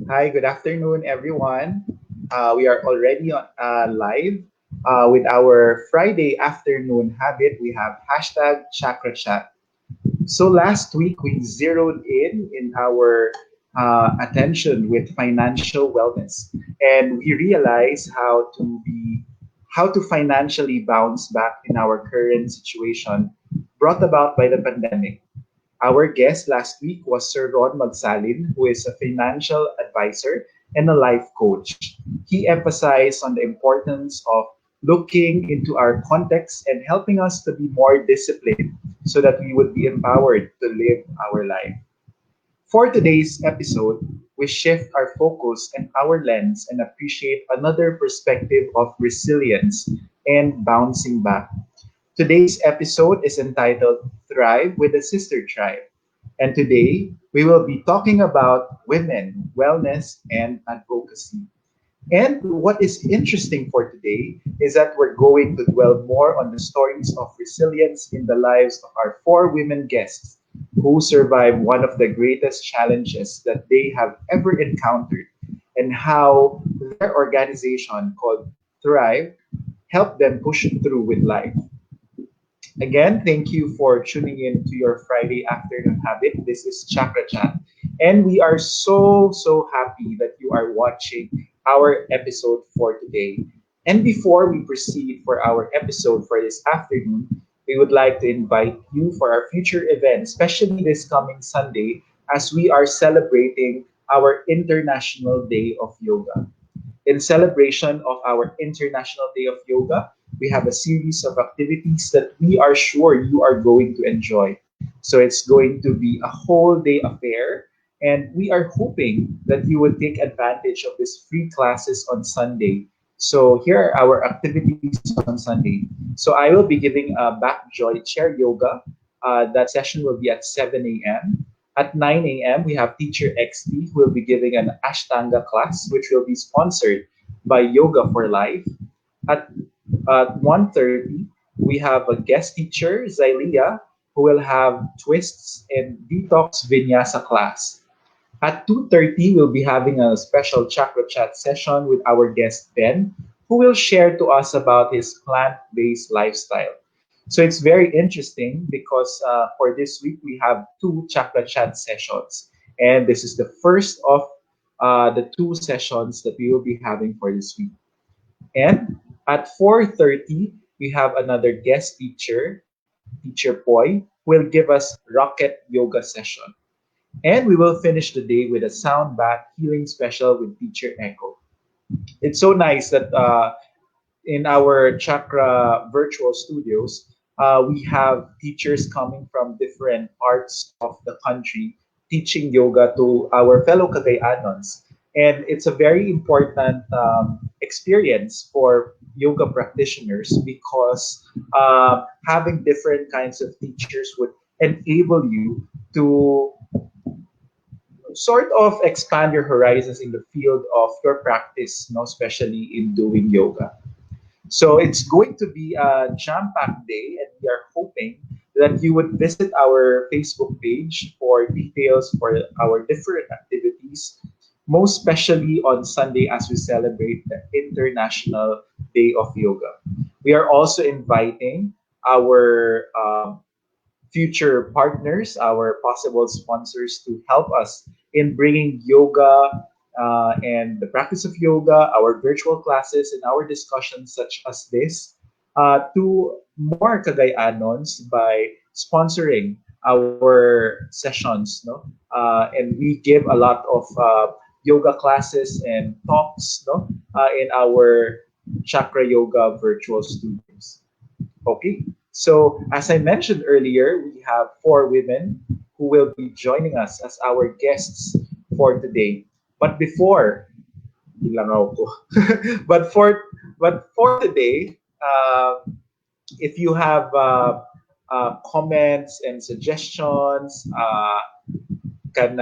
Hi, good afternoon, everyone. We are already live with our Friday afternoon habit. We have hashtag Chakrachat. So last week we zeroed in our attention with financial wellness, and we realized how to financially bounce back in our current situation brought about by the pandemic. Our guest last week was Sir Ron Magsalin, who is a financial advisor and a life coach. He emphasized on the importance of looking into our context and helping us to be more disciplined so that we would be empowered to live our life. For today's episode, we shift our focus and our lens and appreciate another perspective of resilience and bouncing back. Today's episode is entitled Thrive with a Sister Tribe. And today we will be talking about women, wellness, and advocacy. And what is interesting for today is that we're going to dwell more on the stories of resilience in the lives of our four women guests who survived one of the greatest challenges that they have ever encountered, and how their organization called Thrive helped them push through with life. Again, thank you for tuning in to your Friday afternoon habit. This is Chakrachat. And we are so happy that you are watching our episode for today. And before we proceed for our episode for this afternoon, we would like to invite you for our future event, especially this coming Sunday, as we are celebrating our International Day of Yoga. In celebration of our International Day of Yoga, we have a series of activities that we are sure you are going to enjoy. So it's going to be a whole day affair, and we are hoping that you would take advantage of these free classes on Sunday. So here are our activities on Sunday. So I will be giving a back joy chair yoga. That session will be at 7 a.m. At 9 a.m., we have Teacher XD who will be giving an Ashtanga class, which will be sponsored by Yoga for Life. At 1:30, we have a guest teacher, Zylia, who will have twists and detox vinyasa class. At 2:30, we'll be having a special Chakra Chat session with our guest Ben, who will share to us about his plant-based lifestyle. So it's very interesting because for this week we have two Chakra Chat sessions, and this is the first of the two sessions that we will be having for this week. And at 4:30, we have another guest teacher, Teacher Poi, who will give us rocket yoga session. And we will finish the day with a sound bath healing special with Teacher Echo. It's so nice that in our Chakra virtual studios, we have teachers coming from different parts of the country teaching yoga to our fellow Cagayanons. And it's a very important experience for yoga practitioners because having different kinds of teachers would enable you to sort of expand your horizons in the field of your practice, especially in doing yoga. So it's going to be a jam-packed day, and we are hoping that you would visit our Facebook page for details for our different activities, most especially on Sunday as we celebrate the International Day of Yoga. We are also inviting our future partners, our possible sponsors, to help us in bringing yoga and the practice of yoga, our virtual classes, and our discussions such as this to more Cagayanons by sponsoring our sessions. No? And we give a lot of yoga classes and talks in our Chakra Yoga virtual studios. Okay, so as I mentioned earlier, we have four women who will be joining us as our guests for today. But before, ilangaw ko. but for but for today, if you have comments and suggestions, and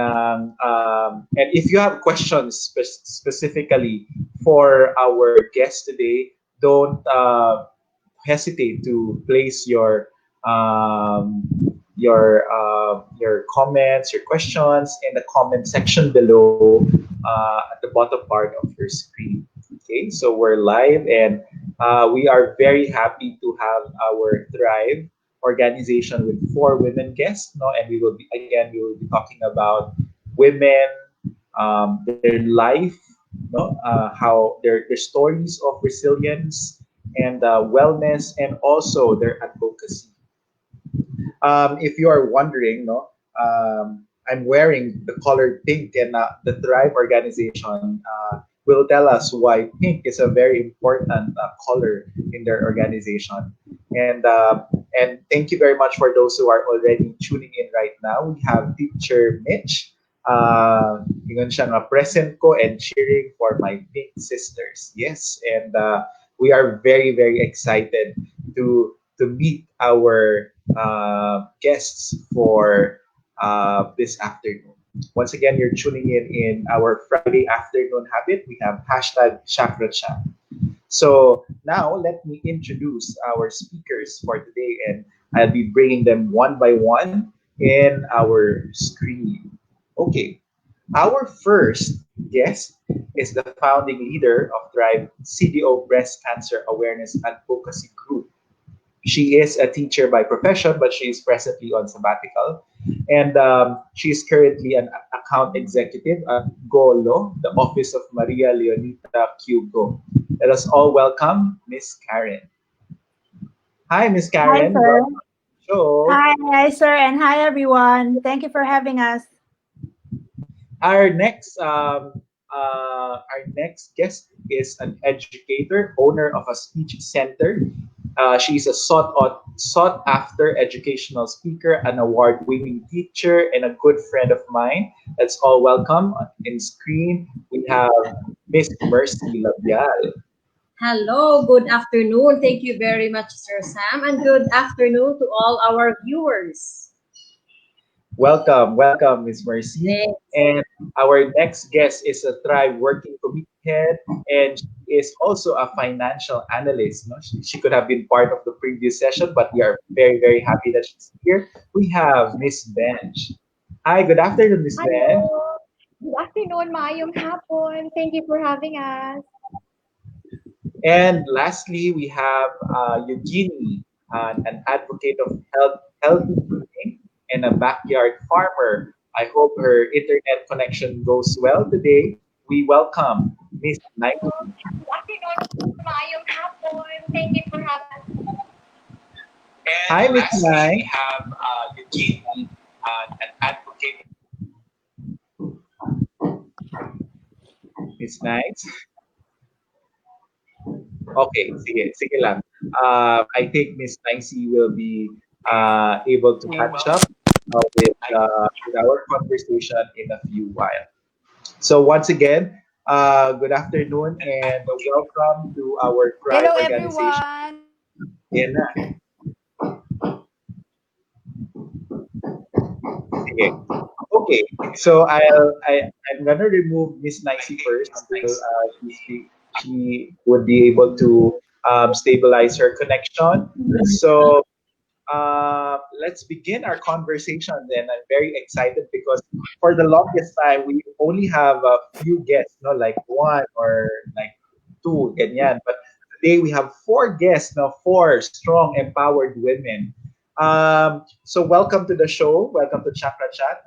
if you have questions specifically for our guest today, don't hesitate to place your comments, your questions in the comment section below at the bottom part of your screen. Okay, so we're live, and we are very happy to have our Thrive organization with four women guests. No, and we will be talking about women, their life, no, how their stories of resilience and wellness, and also their advocacy. If you are wondering, no, I'm wearing the color pink, and the Thrive organization will tell us why pink is a very important color in their organization. And thank you very much for those who are already tuning in right now. We have Teacher Mitch. Ingon siya nga, present ko and cheering for my pink sisters. Yes, and we are very, very excited to meet our guests for this afternoon. Once again, you're tuning in our Friday afternoon habit. We have hashtag Chakrachat. So now let me introduce our speakers for today, and I'll be bringing them one by one in our screen. Okay, our first guest is the founding leader of Thrive CDO Breast Cancer Awareness Advocacy Group. She is a teacher by profession, but she is presently on sabbatical. And she is currently an account executive at GOLO, the Office of Maria Leonita Cugo. Let us all welcome Miss Karen. Hi, Miss Hi, Karen. sir. Welcome to the show. Hi, sir, and hi, everyone. Thank you for having us. Our next guest is an educator, owner of a speech center. She's a sought after educational speaker, an award winning teacher, and a good friend of mine. Let's all welcome in screen. We have Miss Mercy Labial. Hello, good afternoon. Thank you very much, Sir Sam, and good afternoon to all our viewers. Welcome, welcome, Miss Mercy. Thanks. And our next guest is a Thrive Working Committee head, and she is also a financial analyst. No? She could have been part of the previous session, but we are very, very happy that she's here. We have Miss Bench. Hi, good afternoon, Miss Bench. Hello. Good afternoon, maayong hapon. Thank you for having us. And lastly, we have Eugenie, an advocate of healthy eating and a backyard farmer. I hope her internet connection goes well today. We welcome Miss Nike. Good afternoon, maayong hapon. Thank you for having us. Hi, Miss Nike. Eugenie, an advocate. Miss Nike. Okay, sige lang. I think Miss Nicey will be able to catch up with our conversation in a few while. So once again, good afternoon and welcome to our Thrive Hello, organization. everyone. Yan na. Sige. Okay, so I'm gonna remove Miss Nicey first until she would be able to stabilize her connection. So let's begin our conversation then. I'm very excited because for the longest time we only have a few guests, no, like one or like two, ganyan. But today we have four guests, now four strong, empowered women. So welcome to the show. Welcome to Chakra Chat.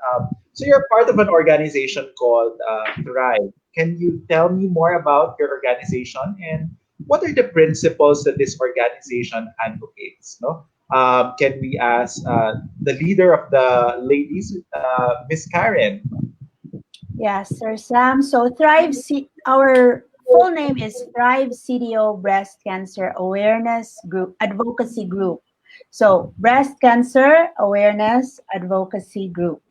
So you're part of an organization called Thrive. Can you tell me more about your organization and what are the principles that this organization advocates? No, can we ask the leader of the ladies, Miss Karen? Yes, Sir Sam. So our full name is Thrive CDO Breast Cancer Awareness Group Advocacy Group. So Breast Cancer Awareness Advocacy Group.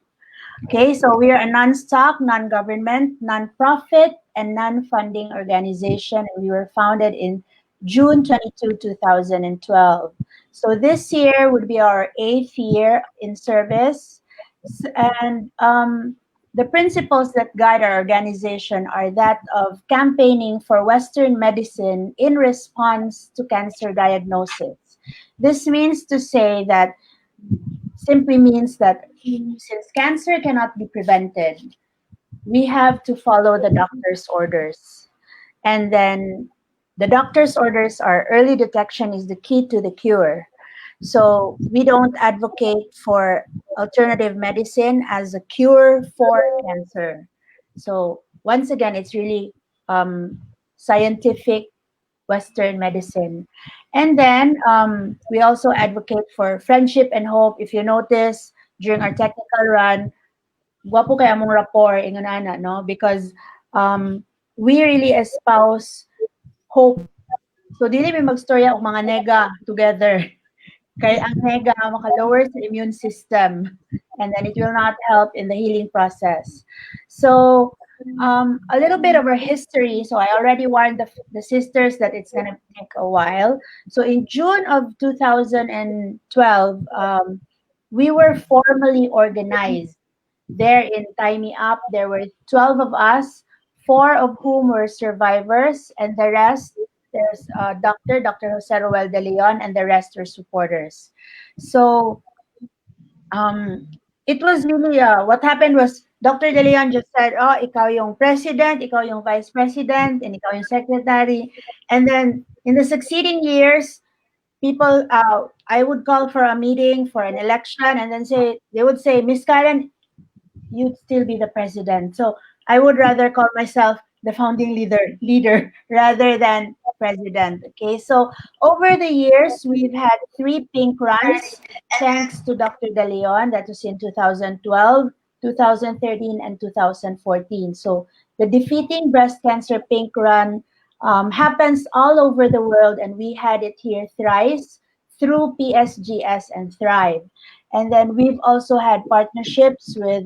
Okay, so we are a non-stock, non-government, non-profit, and non-funding organization. We were founded in June 22, 2012. So this year would be our 8th year in service. And the principles that guide our organization are that of campaigning for Western medicine in response to cancer diagnosis. This means to say that simply means that since cancer cannot be prevented, we have to follow the doctor's orders. And then the doctor's orders are early detection is the key to the cure. So we don't advocate for alternative medicine as a cure for cancer. So once again, it's really scientific Western medicine. And then we also advocate for friendship and hope. If you notice during our technical run, guwapo kaya mong rapport, ingon ana, no? Because we really espouse hope. So dili may magstorya og mga nega together. Kay ang nega maka-lower sa immune system, and then it will not help in the healing process. So a little bit of our history. So I already warned the sisters that it's gonna take a while. So in June of 2012, we were formally organized. There in Tie Me Up, there were 12 of us, four of whom were survivors, and the rest, there's Dr. Jose Roel de Leon, and the rest were supporters. So it was really, what happened was, Dr. De Leon just said, oh, ikaw yung president, ikaw yung vice president, and ikaw yung secretary. And then in the succeeding years, people, I would call for a meeting for an election, and then they would say, Miss Karen, you'd still be the president. So I would rather call myself the founding leader rather than president. Okay, so over the years, we've had 3 pink runs, thanks to Dr. De Leon. That was in 2012, 2013, and 2014. So the Defeating Breast Cancer Pink Run happens all over the world, and we had it here thrice through PSGS and Thrive. And then we've also had partnerships with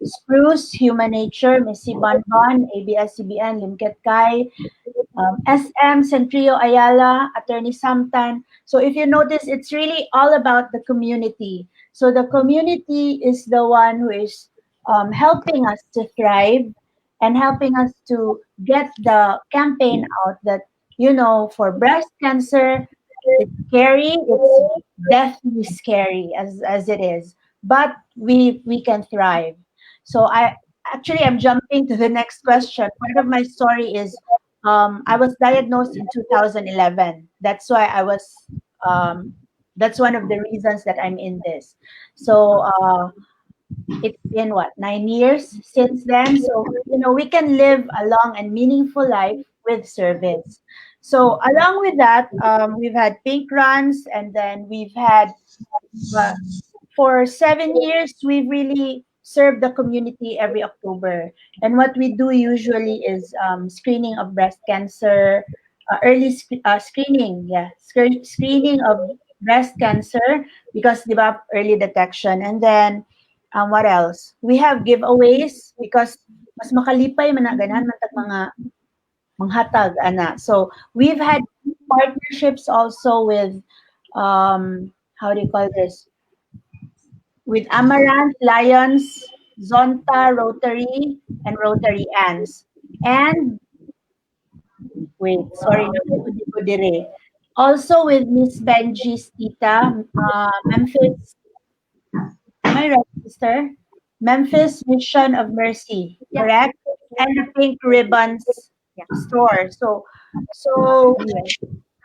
Spruce, Human Nature, Missy Bonbon, ABS-CBN, Limket Kai, SM, Centrio Ayala, Attorney Samtan. So if you notice, it's really all about the community. So the community is the one who is helping us to thrive and helping us to get the campaign out that, for breast cancer, it's scary, it's deathly scary as it is, but we can thrive. So I'm jumping to the next question. Part of my story is I was diagnosed in 2011. That's why that's one of the reasons that I'm in this. So it's been what, 9 years since then. So we can live a long and meaningful life with service. So along with that, we've had pink runs, and then we've had uh, for 7 years we've really served the community every October. And what we do usually is screening of breast cancer, screening, yeah, screening of breast cancer, because di ba, early detection. And then what else? We have giveaways because mas makalipay man na ganahan man tag mga manghatag ana. So we've had partnerships also with how do you call this? With Amaranth, Lions, Zonta, Rotary, and Rotary Ants. And wait, sorry, nakikudi ko dire. Also with Miss Benji's tita, Memphis. Am I right, sister? Memphis Mission of Mercy, correct? And the Pink Ribbons store. So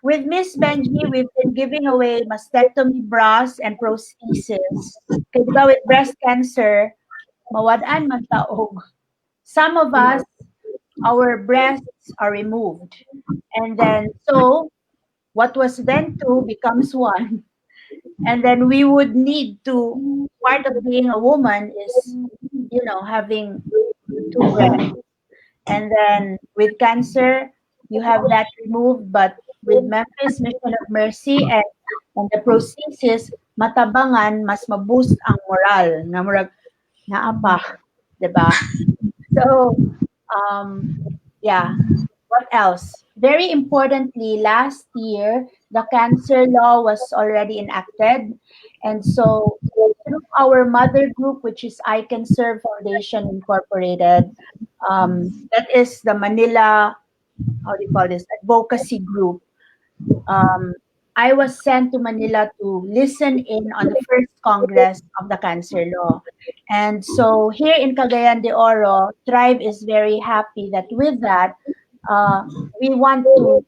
with Miss Benji, we've been giving away mastectomy bras and prosthesis. Kaya diba with breast cancer, mawadaan man taog. Some of us, our breasts are removed. And then, so, what was then two becomes one. And then we would need to, part of being a woman is, having two breasts. And then with cancer, you have that removed, but with Memphis Mission of Mercy and the prosthesis, matabangan, mas maboost ang moral. Na murag, naapa, diba? So, yeah. What else? Very importantly, last year, the cancer law was already enacted. And so, through our mother group, which is I Can Serve Foundation Incorporated, that is the Manila, how do you call this, advocacy group. I was sent to Manila to listen in on the first Congress of the Cancer Law. And so here in Cagayan de Oro, Thrive is very happy that with that, uh, we want to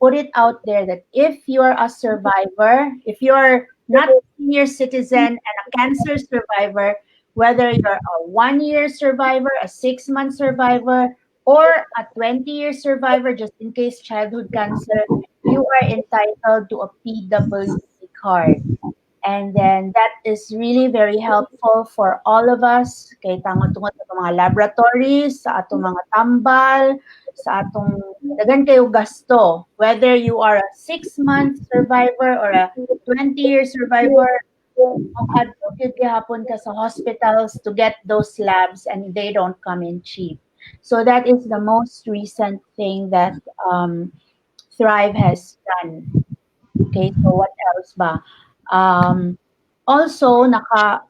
put it out there that if you're a survivor, if you're not a senior citizen and a cancer survivor, whether you're a 1 year survivor, a 6 month survivor, or a 20-year survivor, just in case childhood cancer, you are entitled to a PWD card. And then that is really very helpful for all of us kay tangon tungod sa mga laboratories, sa atong mga tambal, sa atong daghan kayo gasto. Whether you are a 6 month survivor or a 20-year survivor, mag-adto gyud gihapon ka sa hospitals to get those labs and they don't come in cheap. So that is the most recent thing that Thrive has done. Okay, so what else ba? Um, Also,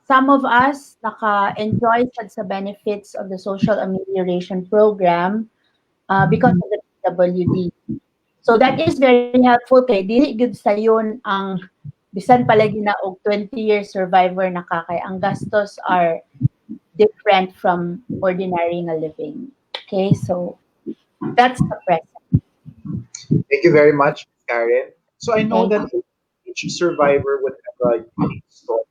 some of us naka-enjoy sa benefits of the social amelioration program because of the PWD. So that is very helpful kay dili gud sayon ang bisan palagi na og 20-year survivor nakakay ang gastos are different from ordinary nga living. Okay, so that's the present. Thank you very much, Ms. Karen. So I know Thank that each survivor would have a unique story.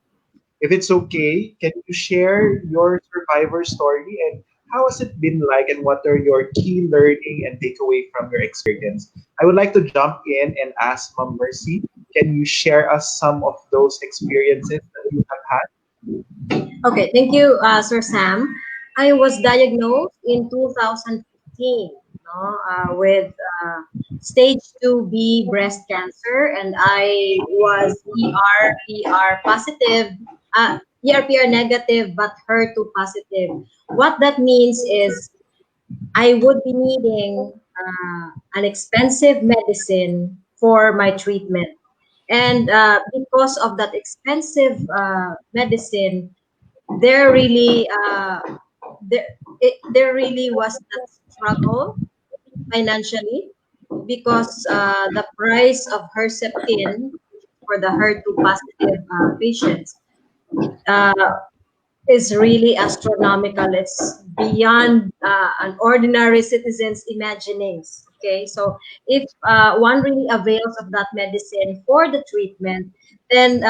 If it's okay, can you share your survivor story and how has it been like and what are your key learning and takeaway from your experience? I would like to jump in and ask Mom Mercy, can you share us some of those experiences that you have had? Okay, thank you, Sir Sam. I was diagnosed in 2015, no, with stage 2B breast cancer, and I was ER positive, ER negative, but HER2 positive. What that means is I would be needing an expensive medicine for my treatment. And because of that expensive medicine, there really there really was that struggle financially because the price of Herceptin for the HER2 positive patients uh, is really astronomical. It's beyond an ordinary citizen's imaginings. Okay, so if one really avails of that medicine for the treatment, then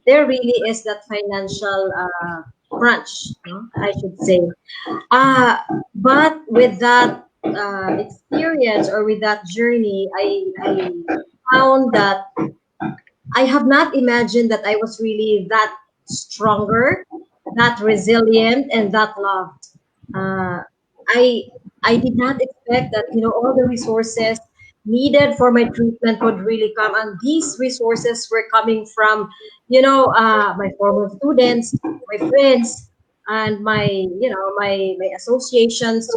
there really is that financial crunch, no? I should say. But with that experience or with that journey, I found that I have not imagined that I was really that stronger, that resilient, and that loved. Uh, I I did not expect that all the resources needed for my treatment would really come, and these resources were coming from my former students, my friends, and my associations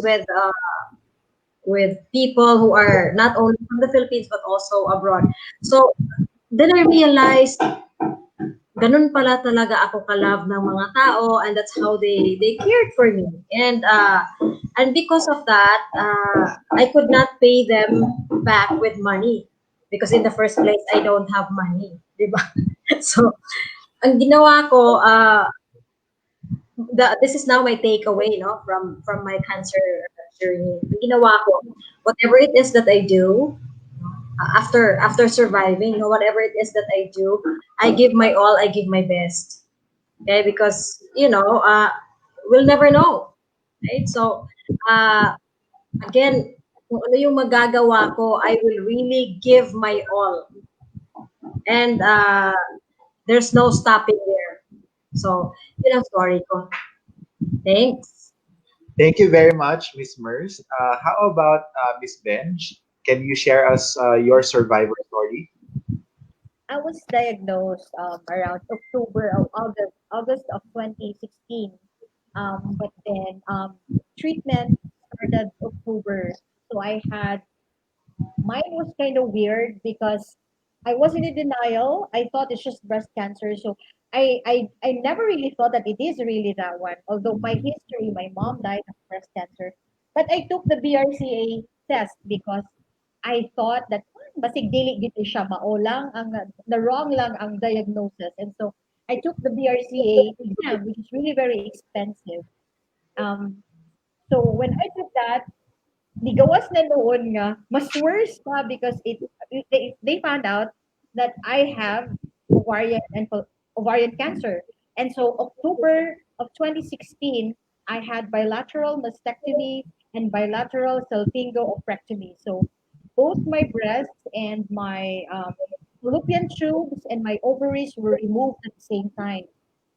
with people who are not only from the Philippines but also abroad. So then I realized ganun pala talaga ako ka-love ng mga tao, and that's how they cared for me. And because of that, I could not pay them back with money because in the first place I don't have money, di ba? So ang ginawa ko, this is now my takeaway, from my cancer journey. Ang ginawa ko, whatever it is that I do, after surviving, whatever it is that I do, I give my all, I give my best. Okay, because we'll never know, right? So again, kung ano yung magagawa ko, I will really give my all, and there's no stopping there. So yun ang story ko. Thanks. Thank you very much, Miss Mers. How about Miss Benj? Can you share us your survivor story? I was diagnosed around October of August of 2016. But then treatment started October. So mine was kind of weird because I was in a denial. I thought it's just breast cancer. So I never really thought that it is really that one. Although my history, my mom died of breast cancer. But I took the BRCA test because I thought that basig dili gid siya mao lang ang the wrong lang ang diagnosis. And so I took the BRCA exam, which is really very expensive. Um, so when I took that, di gawas na noon nga, mas worse pa because they found out that I have ovarian cancer. And so October of 2016, I had bilateral mastectomy and bilateral salpingo-ooprectomy. So both my breasts and my fallopian tubes and my ovaries were removed at the same time.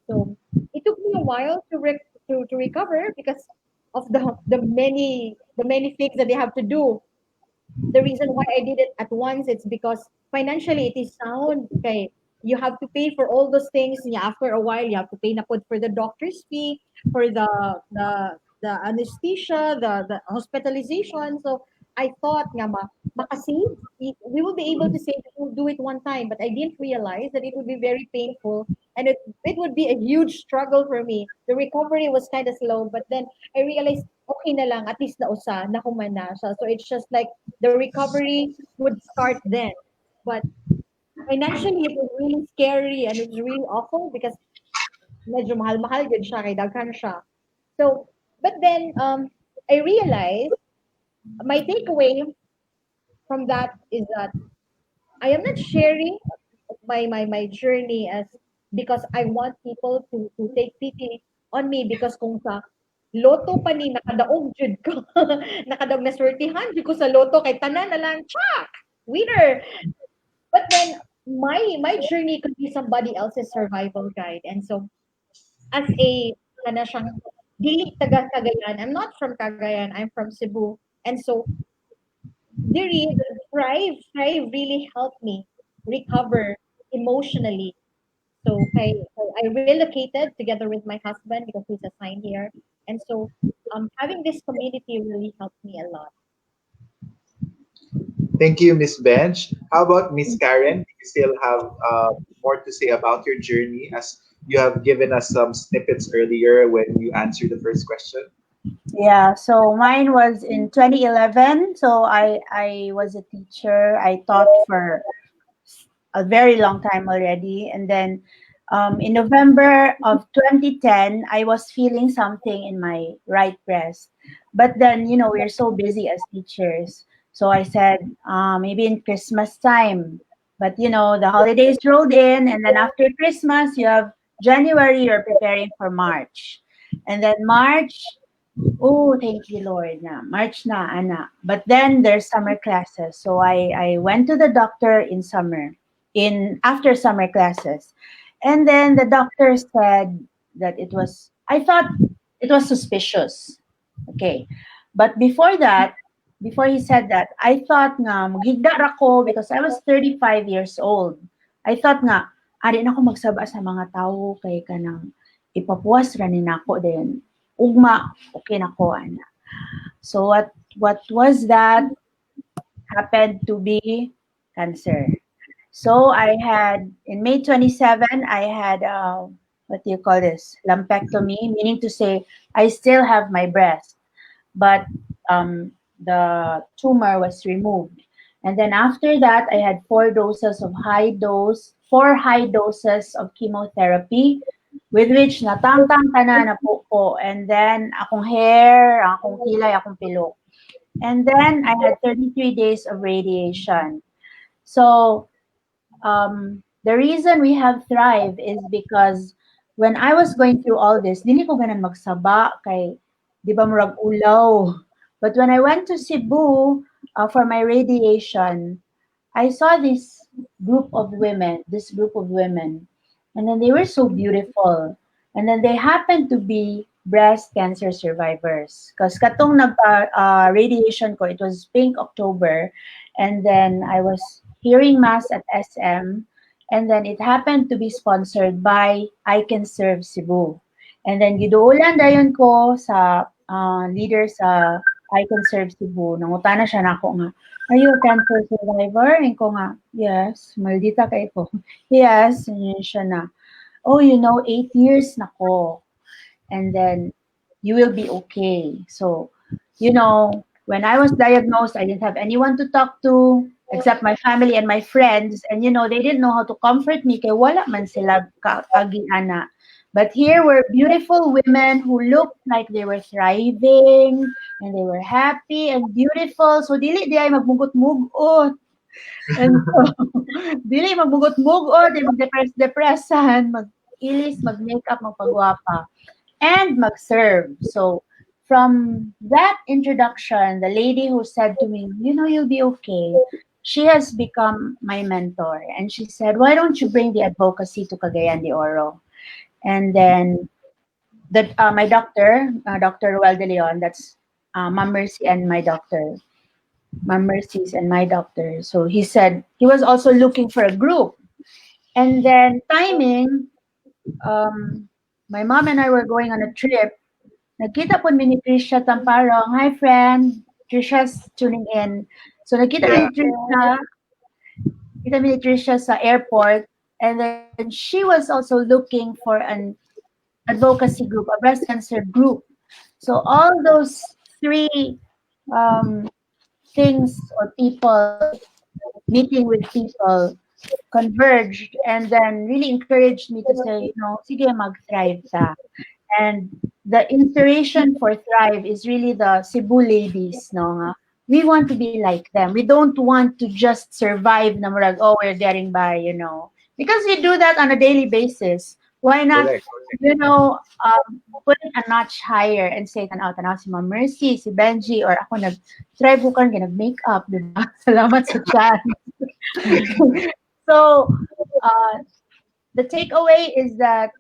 So it took me a while to recover because of the many things that they have to do. The reason why I did it at once, it's because financially it is sound. Okay, you have to pay for all those things. Yeah, after a while, you have to pay na pod for the doctor's fee, for the anesthesia, the hospitalization. So I thought nga makasave, we will be able to save if we'll do it one time. But I didn't realize that it would be very painful and it would be a huge struggle for me. The recovery was kind of slow, but then I realized okay na lang, at least nausa, nakuman na siya. So it's just like the recovery would start then. But financially, it was really scary and it was really awful because medyo mahal-mahal yun siya, kay daghan siya. So, but then I realized my takeaway from that is that I am not sharing my journey as because I want people to take pity on me because kung sa loto pa ni nakadaog jud ko nakadaog na swertihan jud ko sa loto kay tanan na lang chak winner. But then my journey could be somebody else's survival guide. And so as a kana siyang dili taga Cagayan, I'm not from Cagayan, I'm from Cebu. And so the Thrive really helped me recover emotionally. So I relocated together with my husband because he's assigned here. And so having this community really helped me a lot. Thank you, Miss Bench. How about Miss Karen? Do you still have more to say about your journey as you have given us some snippets earlier when you answered the first question? Yeah, so mine was in 2011. So I was a teacher. I taught for a very long time already. And then in November of 2010, I was feeling something in my right breast. But then, we're so busy as teachers. So I said, maybe in Christmas time. But, the holidays rolled in. And then after Christmas, you have January, you're preparing for March. And then March, oh, thank you, Lord. Na March na, ana. But then there's summer classes. So I went to the doctor in summer, in after summer classes. And then the doctor said that I thought it was suspicious. Okay. But before he said that, I thought nga, maghigda ra ko because I was 35 years old. I thought nga, ari na ako magsaba sa mga tao kay kanang ipapuwas ra ni nako din ugma okay na ko ana. So what was that happened to be cancer. So I had in May 27 I had what do you call this, lumpectomy, meaning to say I still have my breast, but the tumor was removed. And then after that, I had four high doses of chemotherapy, with which natangtang tanan na po ko. And then akong hair, akong kilay, akong pilok. And then I had 33 days of radiation. So the reason we have Thrive is because when I was going through all this, dili ko ganan magsaba kay di ba murag ulaw. But when I went to Cebu for my radiation, I saw this group of women, and then they were so beautiful. And then they happened to be breast cancer survivors. Because katong radiation ko, it was Pink October, and then I was hearing mass at SM, and then it happened to be sponsored by I Can Serve Cebu. And then giduulan dayon ko sa leader sa I Can Serve Cebu. Nangutana siya na ako nga, are you a cancer survivor? And ko nga, yes. Maldita kayo po. Yes. And yun siya na, oh, 8 years na ko. And then, you will be okay. So, when I was diagnosed, I didn't have anyone to talk to. except my family and my friends. And they didn't know how to comfort me kay wala man sila kagiana. But here were beautiful women who looked like they were thriving and they were happy and beautiful. So dili di ay magmugot-mugot. And so, dili magmugot-mugot, di magdepress-depressan, mag-ilis, mag-makeup, magpagwapa, and mag-serve. So, from that introduction, the lady who said to me, you'll be okay, she has become my mentor. And she said, why don't you bring the advocacy to Cagayan de Oro? And then my doctor, Dr. Ruel de Leon, that's Ma'am Mercy and my doctor, Ma'am Mercy's and my doctor. So he said he was also looking for a group. And then timing, um, my mom and I were going on a trip. Nagkita po ni Trisha Tamparong. Hi, friend. Trisha's tuning in. So nagkita Yeah. ni Trisha, kita ni Trisha sa airport. And then she was also looking for an advocacy group, a breast cancer group. So all those three um, things or people, meeting with people, converged and then really encouraged me to say, sige, mag-thrive ta. And the inspiration for Thrive is really the Cebu ladies, no? Nga. We want to be like them. We don't want to just survive na murag, we're getting by. Because we do that on a daily basis. Why not, Correct. put it a notch higher and say, tanaw si Ma'am Mercy, si Benji, or ako nag-thrive ko kan, nag-makeup, diba? Salamat sa chat. So, uh, the takeaway is that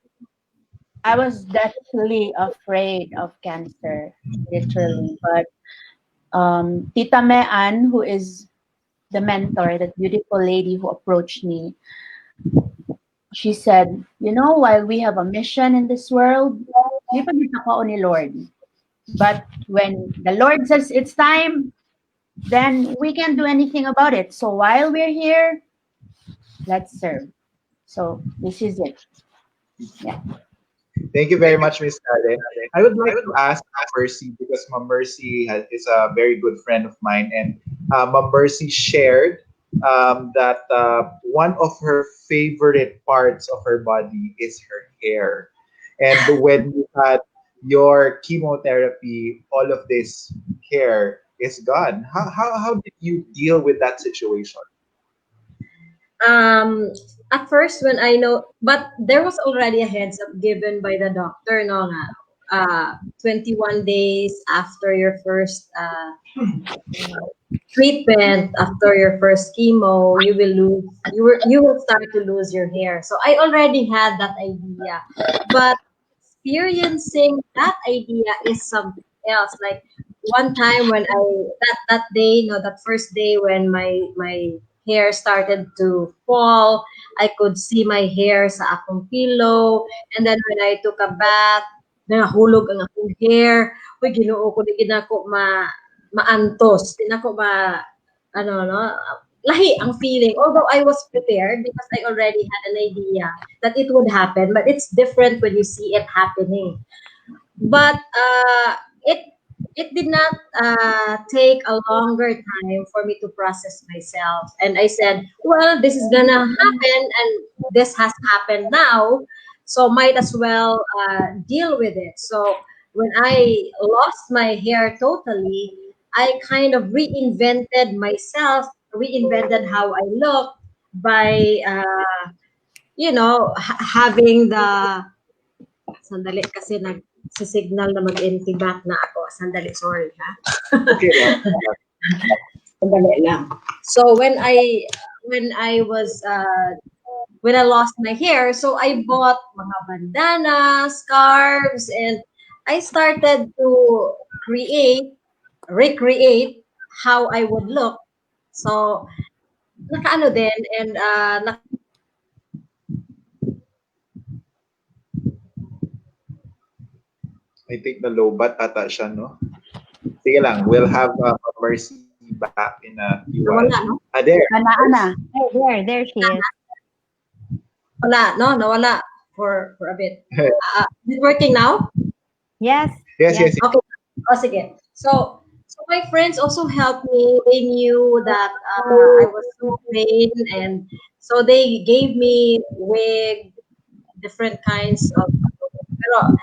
I was deathly afraid of cancer, literally. But Tita Mean, who is the mentor, that beautiful lady who approached me, she said, while we have a mission in this world, di pa kita ko ni Lord. But when the Lord says it's time, then we can't do anything about it. So while we're here, let's serve. So this is it. Yeah. Thank you very much, Miss Karen. I would like to ask Mercy because Ma'am Mercy is a very good friend of mine, and Ma'am Mercy shared that one of her favorite parts of her body is her hair. And when you had your chemotherapy, all of this hair is gone. How did you deal with that situation? Um, at first, when I know, but there was already a heads up given by the doctor, no nga, 21 days after your first treatment, after your first chemo, you will start to lose your hair. So I already had that idea, but experiencing that idea is something else. Like one time when that day, no, that first day when my hair started to fall, I could see my hair sa akong pillow, and then when I took a bath, nahulog ang akong hair. Uy, Ginoo ko, di ginako maantos, di nako ano no, lahi ang feeling. Although I was prepared because I already had an idea that it would happen, but it's different when you see it happening. But it did not take a longer time for me to process myself. And I said, well, this is gonna happen, and this has happened now, so might as well deal with it. So when I lost my hair totally, I kind of reinvented myself, reinvented how I look by having the sandali kasi signal na mag-intibak na ako. Sandali, sorry ha. Okay, lang. Sandali lang. So when I was when I lost my hair, so I bought mga bandanas, scarves, and I started to recreate how I would look. So nakaano din, and I think the low bat ata siya, no? Sige lang, we'll have Mercy back in a few while. nawala, no? There. Ana. There she is. Nawala for a bit. Is it working now? Yes. Yes, yes, yes. Okay. Oh, sige. So So my friends also helped me. They knew that I was in pain, and so they gave me wig, different kinds of. Pero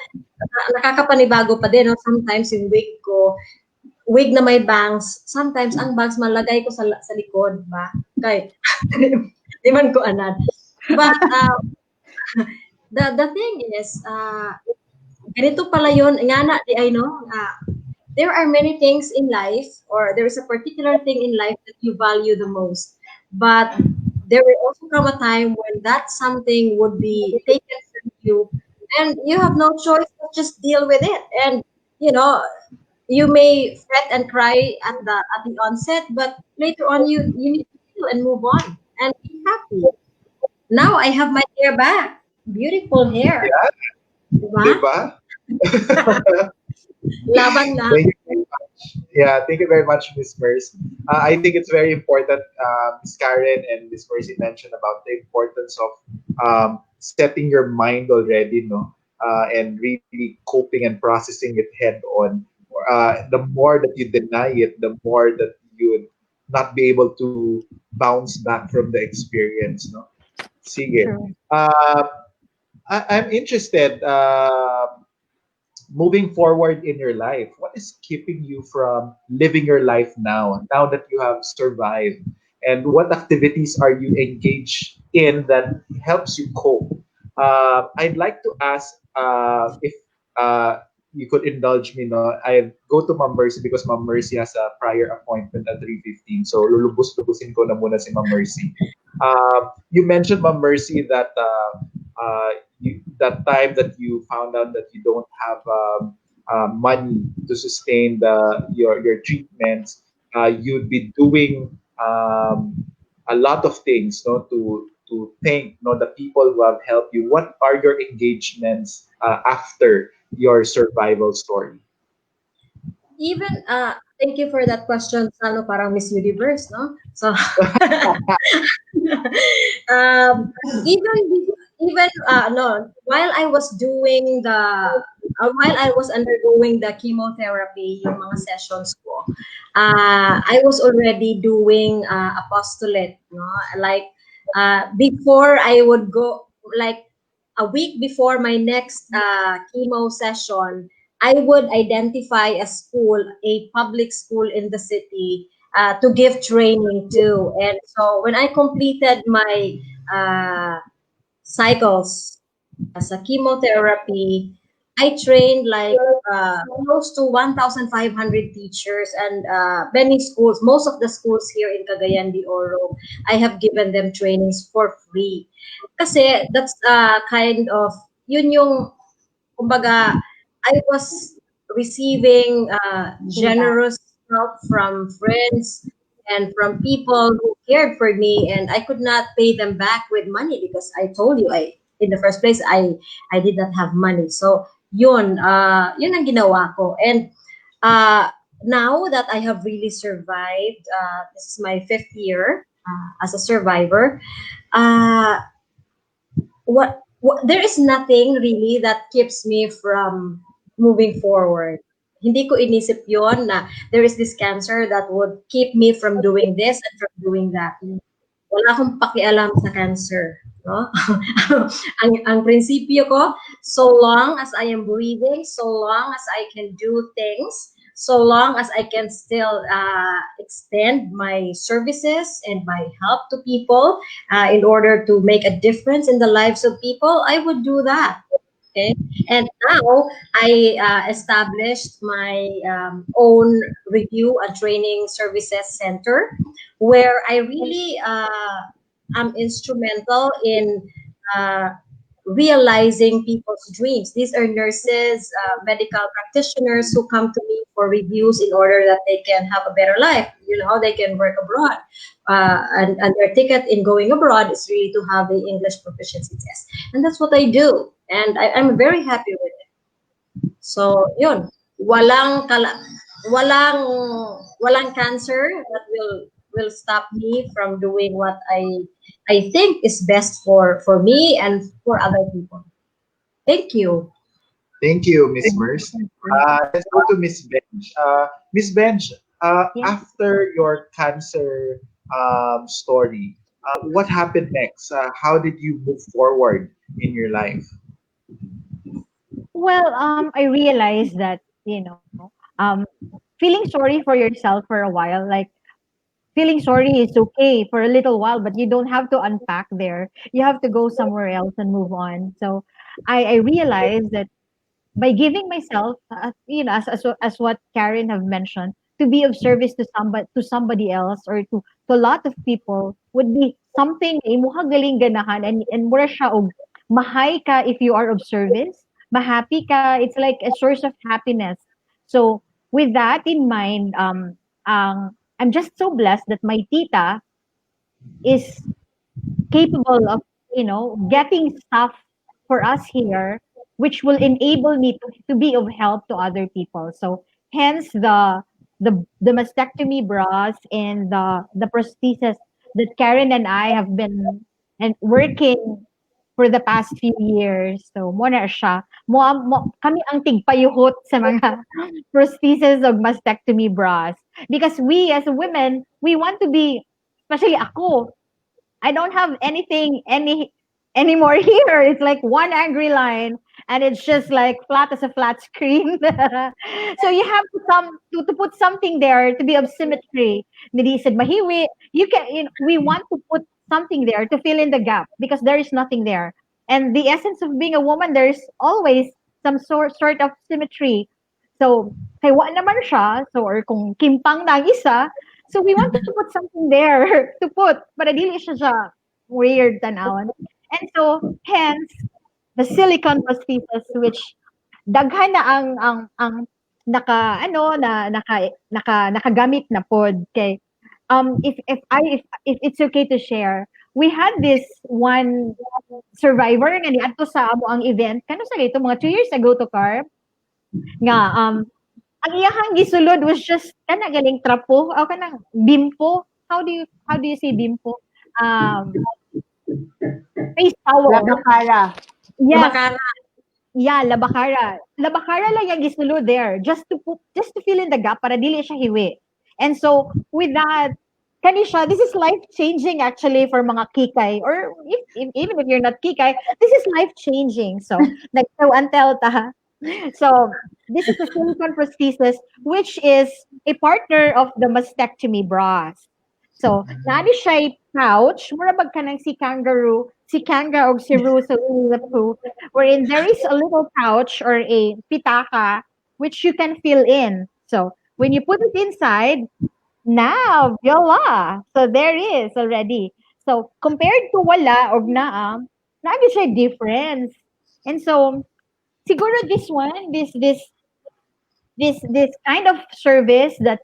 nakakapanibago pa din, no? Sometimes yung wig na may bangs. Sometimes ang bangs malagay ko sa likod, ba? Kay, di man ko anad. But the thing is, ganito pala yun, nga na, di I know, there are many things in life, or there is a particular thing in life that you value the most. But there will also come a time when that something would be taken from you, and you have no choice but just deal with it. And you know, you may fret and cry at the onset, but later on you need to deal and move on and be happy. Now I have my hair back, beautiful hair, Yeah, diba? diba? Laban lang. Thank you very much. Yeah, thank you very much, Miss Merce. I think it's very important, Miss Karen and Miss Mercy mentioned about the importance of setting your mind already, no, and really coping and processing it head on. The more that you deny it, the more that you would not be able to bounce back from the experience, no. Sige. True. I'm interested. Moving forward in your life, what is keeping you from living your life now that you have survived? And what activities are you engaged in that helps you cope? I'd like to ask if you could indulge me. No, I go to Ma'am Mercy because Ma'am Mercy has a prior appointment at 3:15. So lulubos-lubusin ko na muna si Ma'am Mercy. You mentioned, Ma'am Mercy, that that time that you found out that you don't have money to sustain your treatments, you'd be doing a lot of things, no, to thank, no, the people who have helped you. What are your engagements after your survival story? Even thank you for that question, Sano, parang Miss Universe, no? So even no, while I was doing the while I was undergoing the chemotherapy, yung mga sessions ko, I was already doing apostolate, no? Like before I would go, like a week before my next chemo session, I would identify a school, a public school in the city, to give training to. And so when I completed my uh, cycles as a chemotherapy, I trained like close to 1,500 teachers and many schools, most of the schools here in Cagayan de Oro, I have given them trainings for free. Kasi that's kind of, yun yung, kumbaga, I was receiving Feedback. generous help from friends and from people who cared for me, and I could not pay them back with money because I told you, I in the first place I did not have money. So yun ang ginawa ko. And uh, now that I have really survived, this is my fifth year as a survivor. Uh, what there is nothing really that keeps me from moving forward. Hindi ko inisip yon na there is this cancer that would keep me from doing this and from doing that. Wala akong pakialam sa cancer, no? ang prinsipyo ko, so long as I am breathing, so long as I can do things, so long as I can still extend my services and my help to people in order to make a difference in the lives of people, I would do that. Okay. And now I established my own review and training services center where I really am instrumental in uh, realizing people's dreams. These are nurses, medical practitioners who come to me for reviews in order that they can have a better life. You know, they can work abroad. And their ticket in going abroad is really to have the English proficiency test. And that's what I do. And I'm very happy with it. So, yun. Walang kala walang walang cancer that will stop me from doing what I think is best for me and for other people. Thank you. Thank you, Miss Merce. Let's go to Miss Benj. Miss Benj, Yeah. After your cancer story, what happened next? How did you move forward in your life? Well, I realized that, feeling sorry for yourself for a while, like feeling sorry is okay for a little while, but you don't have to unpack there. You have to go somewhere else and move on. So I realized that by giving myself, as what Karen have mentioned, to be of service to somebody else, or to a lot of people, would be something na imuha galing ganahan, and mura siya og mahay ka if you are of service, mahappy ka, it's like a source of happiness. So with that in mind, I'm just so blessed that my tita is capable of, getting stuff for us here, which will enable me to be of help to other people. So hence the mastectomy bras and the prosthesis that Karen and I have been and working for the past few years. So mo na siya. Kami ang tigpayuhot sa mga prosthesis of mastectomy bras. Because we as women, we want to be, especially ako, I don't have anything anymore here. It's like one angry line, and it's just like flat as a flat screen. So you have to put something there to be of symmetry. Nidi said mahiwi. We want to put something there to fill in the gap because there is nothing there. And the essence of being a woman, there's always some sort of symmetry. So kay wa naman siya, so or kung kimpang na ang isa, so we want to put something there to put, para dili siya weird tanawon. And so hence the silicone prosthesis, which daghan na ang nakagamit na pod kay, if it's okay to share, we had this one survivor nga niadto sa amo ang event kano sa dito mga 2 years ago to Carb nga, ang iyahang gisulod was just kana galing trapo o kanang bimpo. How do you say bimpo? Um, Face towel. Labakara. Yes. Labakara. Yeah, labakara. Labakara lang yung gisulod there just to fill in the gap para dili siya hiwi. And so with that, kani siya, this is life changing actually for mga kikay, or even if you're not kikay, this is life changing. So nagtaw-antel ta. So this is the silicone prosthesis, which is a partner of the mastectomy bras. So naani siya pouch, mura bag kanang si Kanga og si Ru sa Winnie the Pooh, wherein there is a little pouch or a pitaka which you can fill in. So when you put it inside, now voila. So there is already. So compared to wala og naagi siya difference. And so siguro this kind of service that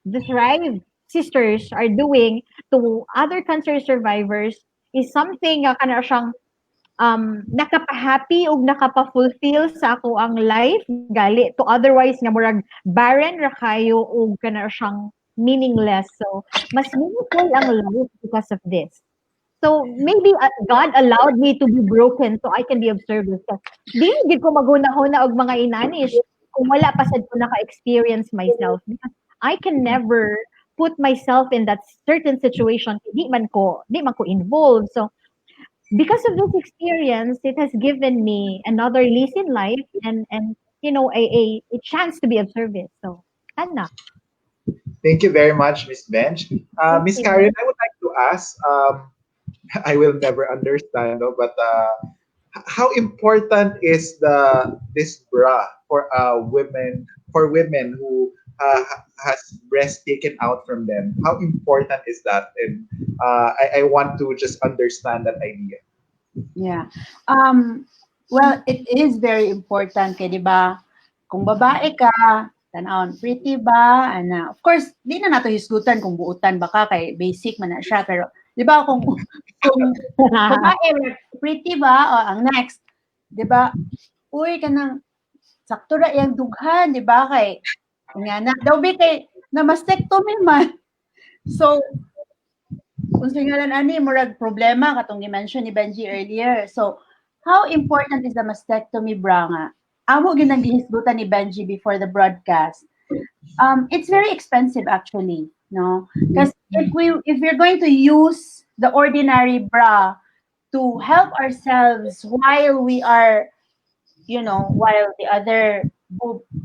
the Thrive sisters are doing to other cancer survivors is something nga kana siyang nakapa-happy ug nakapa-fulfill sa ako ang life gali to otherwise nga murag barren ra kayo ug kana siyang meaningless. So mas meaningful ang life because of this. So maybe God allowed me to be broken so I can be of service. Di gid ko magunahon og mga inanis kung wala pa sad ko naka-experience myself, because I can never put myself in that certain situation. Di man ko involved. So because of this experience, it has given me another lease in life, and a chance to be of service. So ana. Thank you very much, Miss Bench. Thank Miss you. Karen, I would like to ask, I will never understand, no, but how important is this bra for women who has breast taken out from them? How important is that? And I want to just understand that idea. Yeah. Well, it is very important kay 'di ba? Kung babae ka, tanawon pretty ba? Ana, of course, di na nato hisgutan kung buutan ba ka kay basic man na siya, pero 'di ba kung babae pretty ba o ang next, 'di ba? Uy kanang sakto ra iyang dughan, 'di ba kay nga na daw bi kay na mastectomy man. So kung singalan ani murag problema katong gi-mention ni Benji earlier. So, how important is the mastectomy bra nga? Amo gyud nang gihisgutan ni Benji before the broadcast. It's very expensive actually, no? Because if we're going to use the ordinary bra to help ourselves while we are, while the other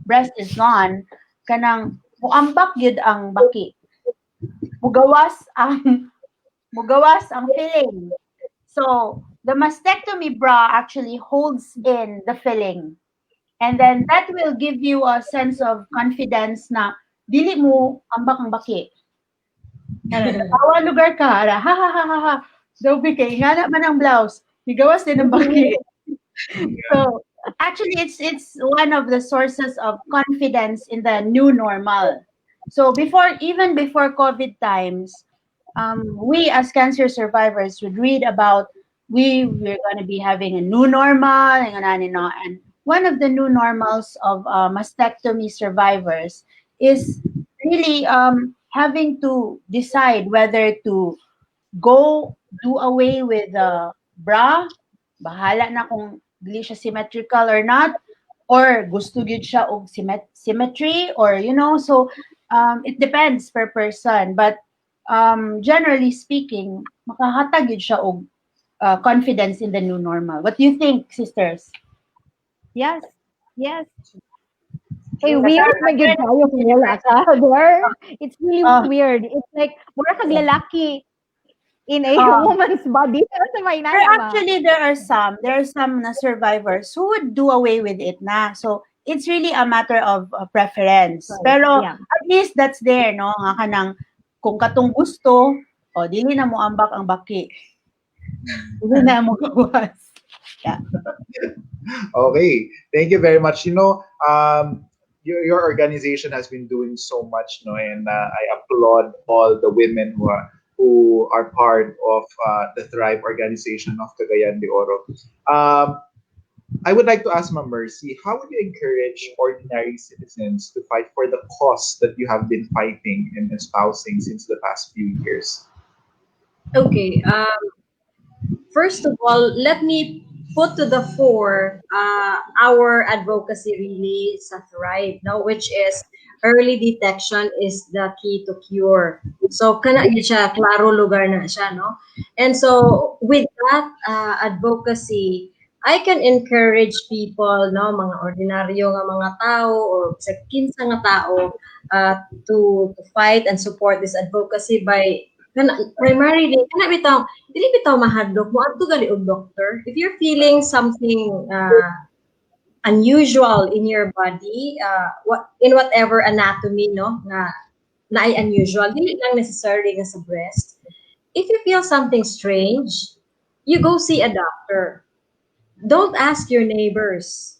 breast is gone, kanang muambak yun ang baki. Mugawas ang mugawas ang filling. So the mastectomy bra actually holds in the filling. And then that will give you a sense of confidence na dili mo ambak ang baki. Awa lugar ka, ha ha ha ha ha. Daw kay ngana man ang blouse. Higawas din ang baki. So actually it's one of the sources of confidence in the new normal. So even before COVID times, we as cancer survivors would read about we're going to be having a new normal and one of the new normals of mastectomy survivors is really having to decide whether to go do away with the bra, bahala na kung dili siya symmetrical or not, or gusto gyud siya og symmetry, or so it depends per person, but generally speaking makahatag gyud siya og confidence in the new normal. What do you think, sisters? Yes. Yes. Hey, weird man gid tayo kung wala ka there. It's really weird. It's like mura kag lalaki in a woman's body. Sa may There actually there are some na survivors who would do away with it na. So it's really a matter of preference. Right. Pero Yeah. at least that's there, no? Nga kanang kung katong gusto, dili na mo ambak ang baki. Dili na mo gawas. Yeah. Okay, thank you very much. Your organization has been doing so much, no, and I applaud all the women who are part of the Thrive organization of Cagayan de Oro. I would like to ask Ma'am Mercy, how would you encourage ordinary citizens to fight for the cause that you have been fighting and espousing since the past few years? Okay. First of all, let me put to the fore our advocacy really sa Thrive, no, which is early detection is the key to cure. So kana yun siya, klaro lugar na siya, no? And so with that advocacy, I can encourage people, no, mga ordinaryo nga mga tao or sa kinsa nga tao to fight and support this advocacy by primarily kana bitaw dili bitaw mahadlok mo adto gali og doctor if you're feeling something unusual in your body in whatever anatomy, no, na ay unusual, dili lang necessarily nga sa breast. If you feel something strange, you go see a doctor. Don't ask your neighbors.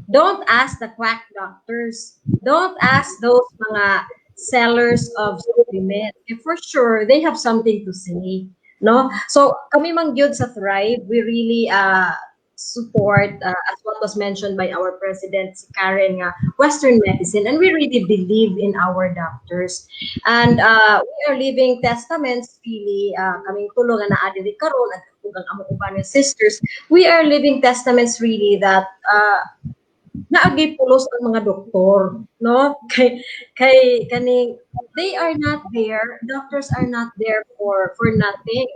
Don't ask the quack doctors. Don't ask those mga sellers of supplements. And for sure, they have something to say. No? So, kami mang gyud sa Thrive, we really support, as what was mentioned by our president, si Karen, Western medicine. And we really believe in our doctors. And we are living testaments, really, kaming tulungan na adili karon at ang among uban sisters, we are living testaments really that naagay pulos ang mga doktor, no? Kay kaning they are not there, doctors are not there for nothing.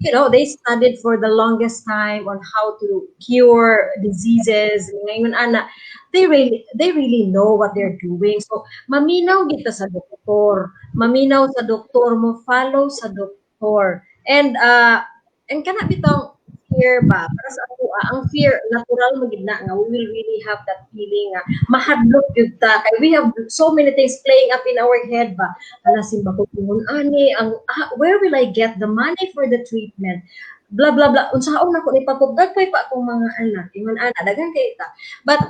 They studied for the longest time on how to cure diseases. Ngayon ana, they really know what they're doing. So maminaw kita sa doktor, maminaw sa doktor mo, follow sa doktor. And kana bitong fear ba para sa ako ang fear natural magid na nga we will really have that feeling mahadlok gyud ta kay we have so many things playing up in our head ba ala simba ko kun ani ang where will I get the money for the treatment, blah blah blah unsaon nako ni patugdag kay pa akong mga anak ingon ana daghan kay ta, but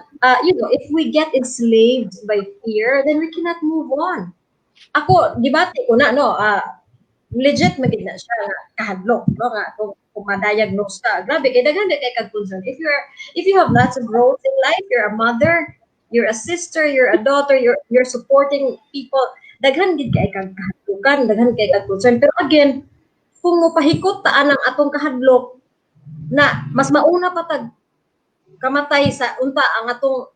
if we get enslaved by fear then we cannot move on. Ako gibati ko na no legit magid na siya nga kahadlok, no, nga kung ma-diagnose ka grabe kay daghan kay kag concern if you have lots of growth in life, you're a mother, you're a sister, you're a daughter, you're supporting people, daghan gid kay kag kahadlokan, daghan kay kag concern. Pero again, kung mopahikot taan ang atong kahadlok na mas mauna pa tag kamatay sa unta ang atong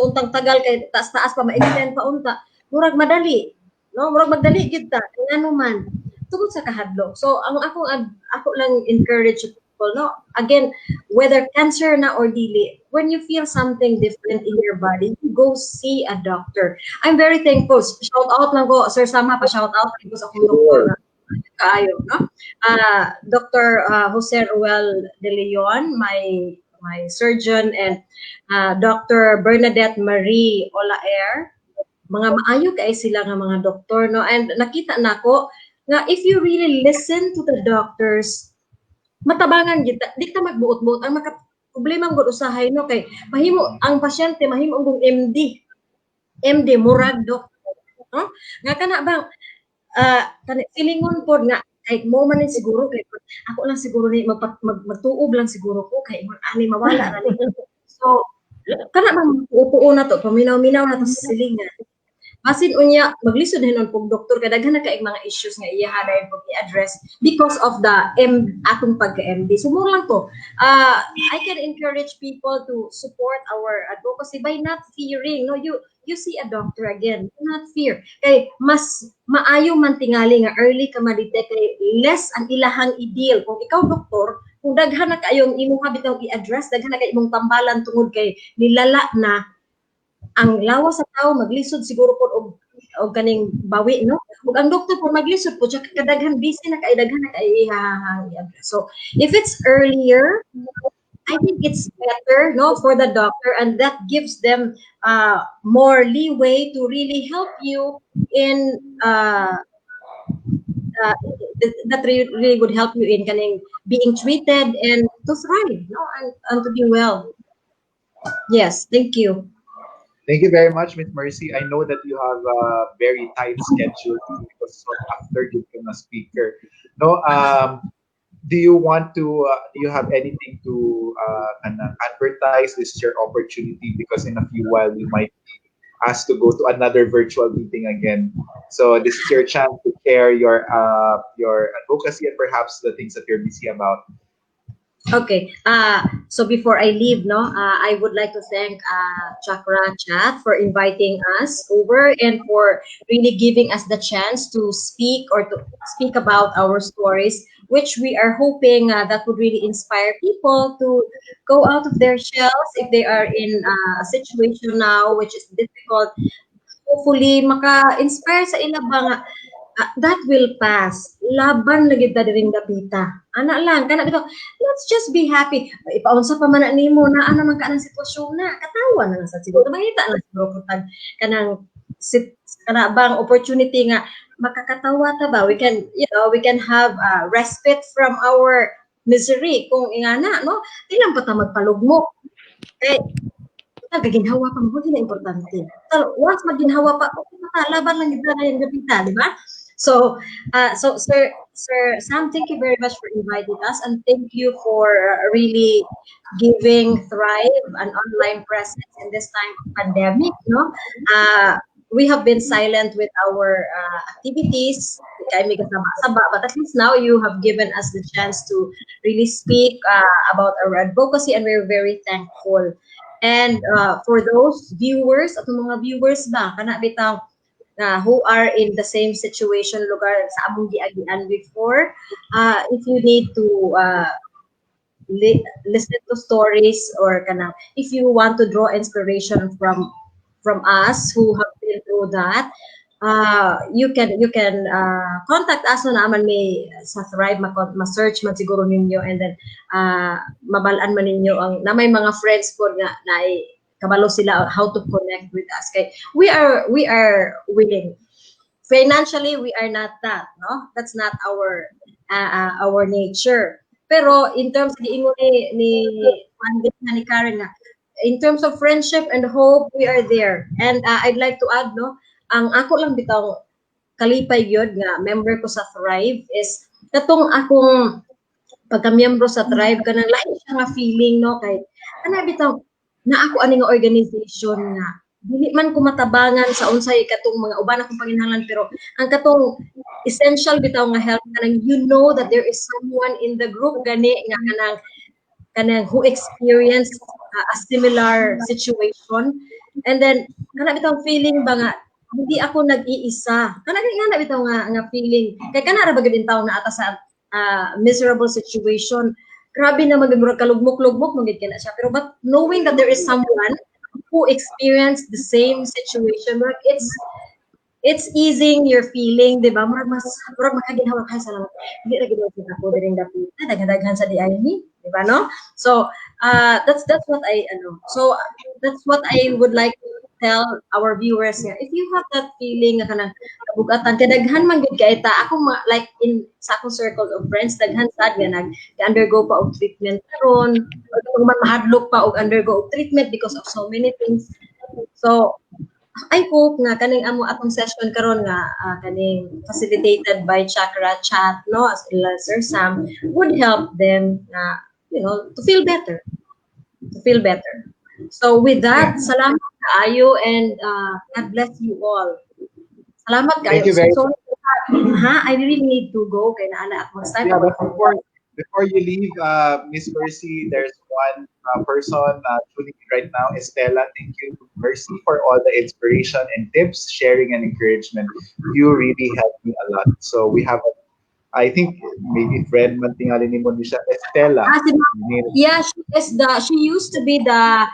untang tagal kay taas-taas pa ma-extend pa unta, murag madali, no? Murag madali gyud ta, ngano man tungod sa kahadlok. So ang ako lang encourage people, no? Again, whether cancer na or dili, when you feel something different in your body, go see a doctor. I'm very thankful. Shout out lang ko, Sir Sama, pa shout out ko sa akong doktor Sure. nga kaayo, no? Dr. Jose Ruel de Leon, my surgeon, and Dr. Bernadette Marie Olaer, mga maayo kay sila nga mga doktor, no? And nakita nako nga if you really listen to the doctors, matabangan gid di ta magbuot-buot ang maka problema gud usahay, no, kay mahimo ang pasyente mahimo ang MD murag doktor, no? Nga kana bang silingon pod nga kay mo man ni siguro kay ako lang siguro ni magtuob lang siguro ko kay ani mawala ra ni. So kana bang upo na to, paminaw-minaw na to sa silingan. Basin unya maglisod hinon pug doktor kay daghan na kay mga issues nga iya dayon pug i-address because of the atong pagka-MD. So mo lang to. I can encourage people to support our advocacy by not fearing. No, you see a doctor again, do not fear. Kay mas maayo man tingali nga early ka ma-detect kay less ang ilahang i-deal. Kung ikaw doktor, kung daghan na kayong imong habitaw i-address, daghan na kay imong tambalan tungod kay nilala na ang lawas sa tao maglisod siguro po og kaning bawi, no, ug ang doktor po maglisod po siya kadaghan busy na kay daghan na kay ihahang. So if it's earlier, I think it's better, no, for the doctor, and that gives them more leeway to really help you in uh, that really would help you in kaning being treated and to thrive, no, and to be well. Yes, thank you. Thank you very much, Miss Mercy. I know that you have a very tight schedule because sought after you become a speaker. No, do you want to? Do you have anything to advertise? This is your opportunity because in a few while we might be asked to go to another virtual meeting again. So this is your chance to share your advocacy and perhaps the things that you're busy about. Okay. So before I leave, no, I would like to thank Chakrachat for inviting us over and for really giving us the chance to speak or to speak about our stories, which we are hoping that would really inspire people to go out of their shells if they are in a situation now which is difficult. Hopefully, maka-inspire sa ila ba nga that will pass. Laban lagi ta diring dapita. Ana lang kana dito. Let's just be happy. Ipaunsa pa man na nimo na ano man ka nang sitwasyon na. Katawa na lang sa siguro. Mangita na siguro putag kanang kana bang opportunity nga makakatawa ta ba? We can, we can have respite from our misery kung ingana, no? Tilang pa ta magpalugmo. Eh, gaginhawa pa mo, hindi na importante. So, once maginhawa pa, okay pa, laban lang gid na yung gapita, di ba? So, Sir Sam, thank you very much for inviting us, and thank you for really giving Thrive an online presence in this time of pandemic. No, we have been silent with our activities, kay may kasaba-saba, but at least now you have given us the chance to really speak about our advocacy, and we're very thankful. And for those viewers, at mga viewers ba, kana bitaw who are in the same situation lugar sa among giagian before, if you need to listen to stories or kana, if you want to draw inspiration from us who have been through that, you can contact us na naman may sa Thrive, ma-search man siguro ninyo, and then mabalaan man ninyo ang na may mga friends po na kabalo sila how to connect with us. Kay we are willing. Financially, we are not that, no? That's not our nature. Pero in terms of giingon ni Karen na, in terms of friendship and hope, we are there. And I'd like to add, no, ang ako lang bitaw kalipay gyud nga member ko sa Thrive is katong akong pagka-miyembro sa Thrive kanang lain siya nga feeling, no, kay ana bitaw na ako ani nga organization nga dili man ko matabangan sa unsay katong mga uban akong panginahanglan, pero ang katong essential bitaw nga help kanang that there is someone in the group gani nga kanang who experienced a similar situation, and then kana bitaw feeling ba nga hindi ako nag-iisa. Kanang nga na bitaw nga feeling. Kay kana ra bagid tawo na ata sa miserable situation. Grabe na magmurag kalugmok-lugmok magid kana siya. Pero but knowing that there is someone who experienced the same situation, like it's easing your feeling, di ba? Murag makaginhawa ka salamat. Hindi ra gid ako diring dapita, daghan sa di ay ni, di ba no? So, that's what that's what I would like to tell our viewers here. If you have that feeling nga kanang kabugatan, kadaghan man gud kay ta ako like in sa akong circle of friends, daghan sad nga undergo pa og treatment karon, or kung man mahadlok pa og undergo og treatment because of so many things. So, I hope nga kaning amo atong session karon nga kaning facilitated by Chakrachat no as well as Sir Sam would help them to feel better, to feel better. So with that, Yeah. salamat kaayo and God bless you all. Salamat Thank kaayo. you very So much. I really need to go kay naana at mas time Yeah, pa but ko. before you leave, Miss Mercy, there's one person tuning in right now, Estella. Thank you, Mercy, for all the inspiration and tips, sharing and encouragement. You really helped me a lot. So we have, I think maybe friend man tingali ni mo ni siya, Estella. Si You need- Yeah, she used to be the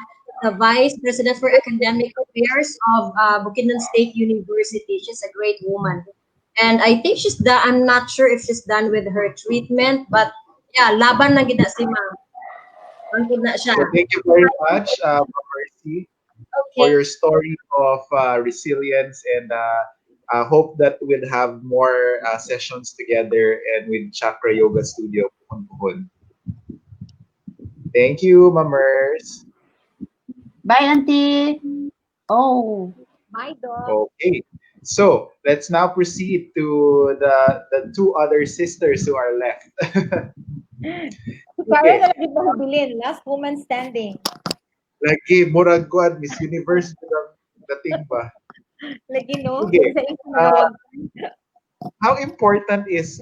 vice president for academic affairs of Bukidnon State University. She's a great woman, and I think she's done. I'm not sure if she's done with her treatment, but yeah, laban na gid na si ma'am. Angkod na siya. So thank you very much, Mercy, for Okay. your story of resilience, and I hope that we'll have more sessions together and with Chakra Yoga Studio. Puhon-puhon. Thank you, Mamers. Bye, Auntie. Oh, My dog. Okay, so let's now proceed to the two other sisters who are left. Si Karen Okay, na lagi mahubilin. Last woman standing. lagi murag kuan Miss Universe bilang dating ba? Lagi no? Okay, Sa isang uh, magawag. how important is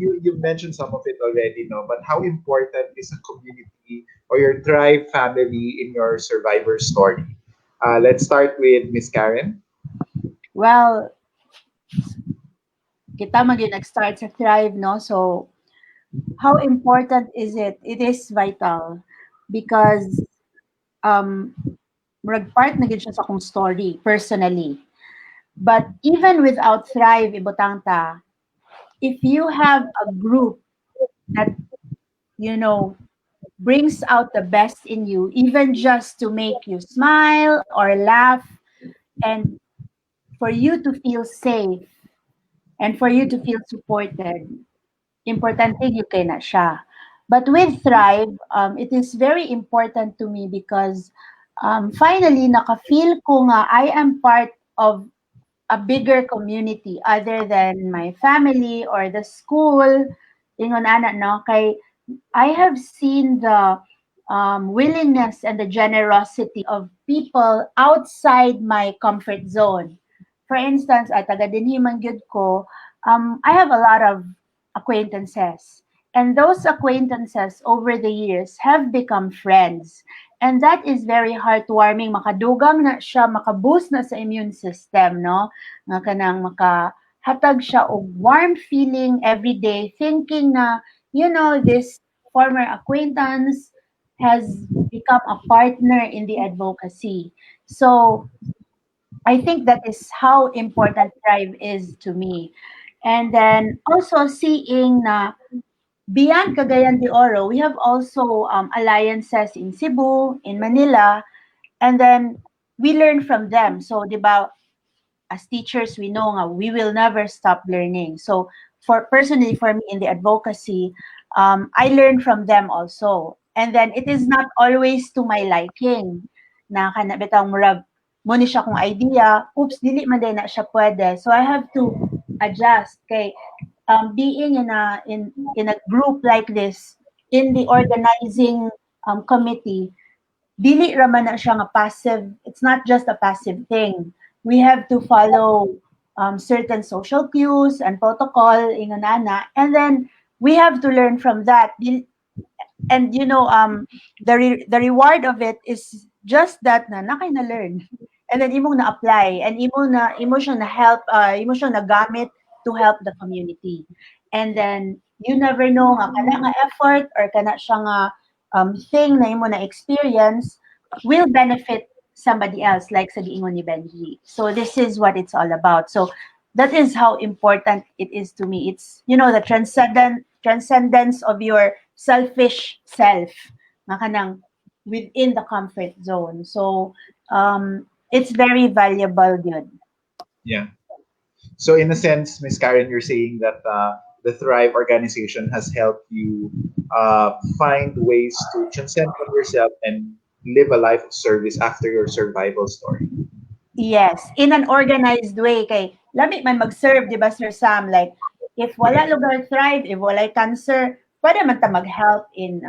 you mentioned some of it already, no? But how important is a community or your tribe family in your survivor story? Let's start with Miss Karen. well, kita man yun nag-start sa Thrive, no? So, how important is it? It is vital because um, murag part na gid siya sa akong story personally. But even without Thrive, ibutang ta, if you have a group that, you know, brings out the best in you, even just to make you smile or laugh, and for you to feel safe and for you to feel supported, importante you na siya. But with Thrive, it is very important to me because finally, naka-feel ko nga I am part of a bigger community other than my family or the school. Ingon ana, no? Kay I have seen the willingness and the generosity of people outside my comfort zone. For instance, at taga dinhi man gyud ko, I have a lot of acquaintances. And those acquaintances over the years have become friends. And that is very heartwarming. Makadugang na siya, makaboost na sa immune system, no? Nga kanang makahatag siya og warm feeling every day, thinking na, this former acquaintance has become a partner in the advocacy. So I think that is how important Thrive is to me. And then also seeing na beyond Cagayan de Oro, we have also alliances in Cebu, in Manila, and then we learn from them. So, di ba, as teachers, we know nga, we will never stop learning. So, personally, for me in the advocacy, I learn from them also. And then it is not always to my liking. Na kanabitang murag mo ni siya kung idea, oops, dili man din na siya pwede. So I have to adjust. Kay being in a group like this, in the organizing committee, dili raman na siya nga passive. It's not just a passive thing. We have to follow certain social cues and protocol, ingonana, and then we have to learn from that. And the reward of it is just that na nakay na learn. and then imong na-apply, and imo siyang na-help, imo siyang nagamit to help the community. And then, you never know nga, kana nga effort, or kana siya nga thing na imo na-experience, will benefit somebody else, like sa giingon ni Benji. So, this is what it's all about. So, that is how important it is to me. It's, the transcendence of your selfish self, nga kanang within the comfort zone. So, it's very valuable, good. Yeah. So in a sense, Miss Karen, you're saying that the Thrive organization has helped you find ways to transcend from yourself and live a life of service after your survival story. Yes, in an organized way. Kay, lami man mag-serve, di ba, Sir Sam? Like, if wala lugar Thrive, if wala cancer, pwede man ta mag-help in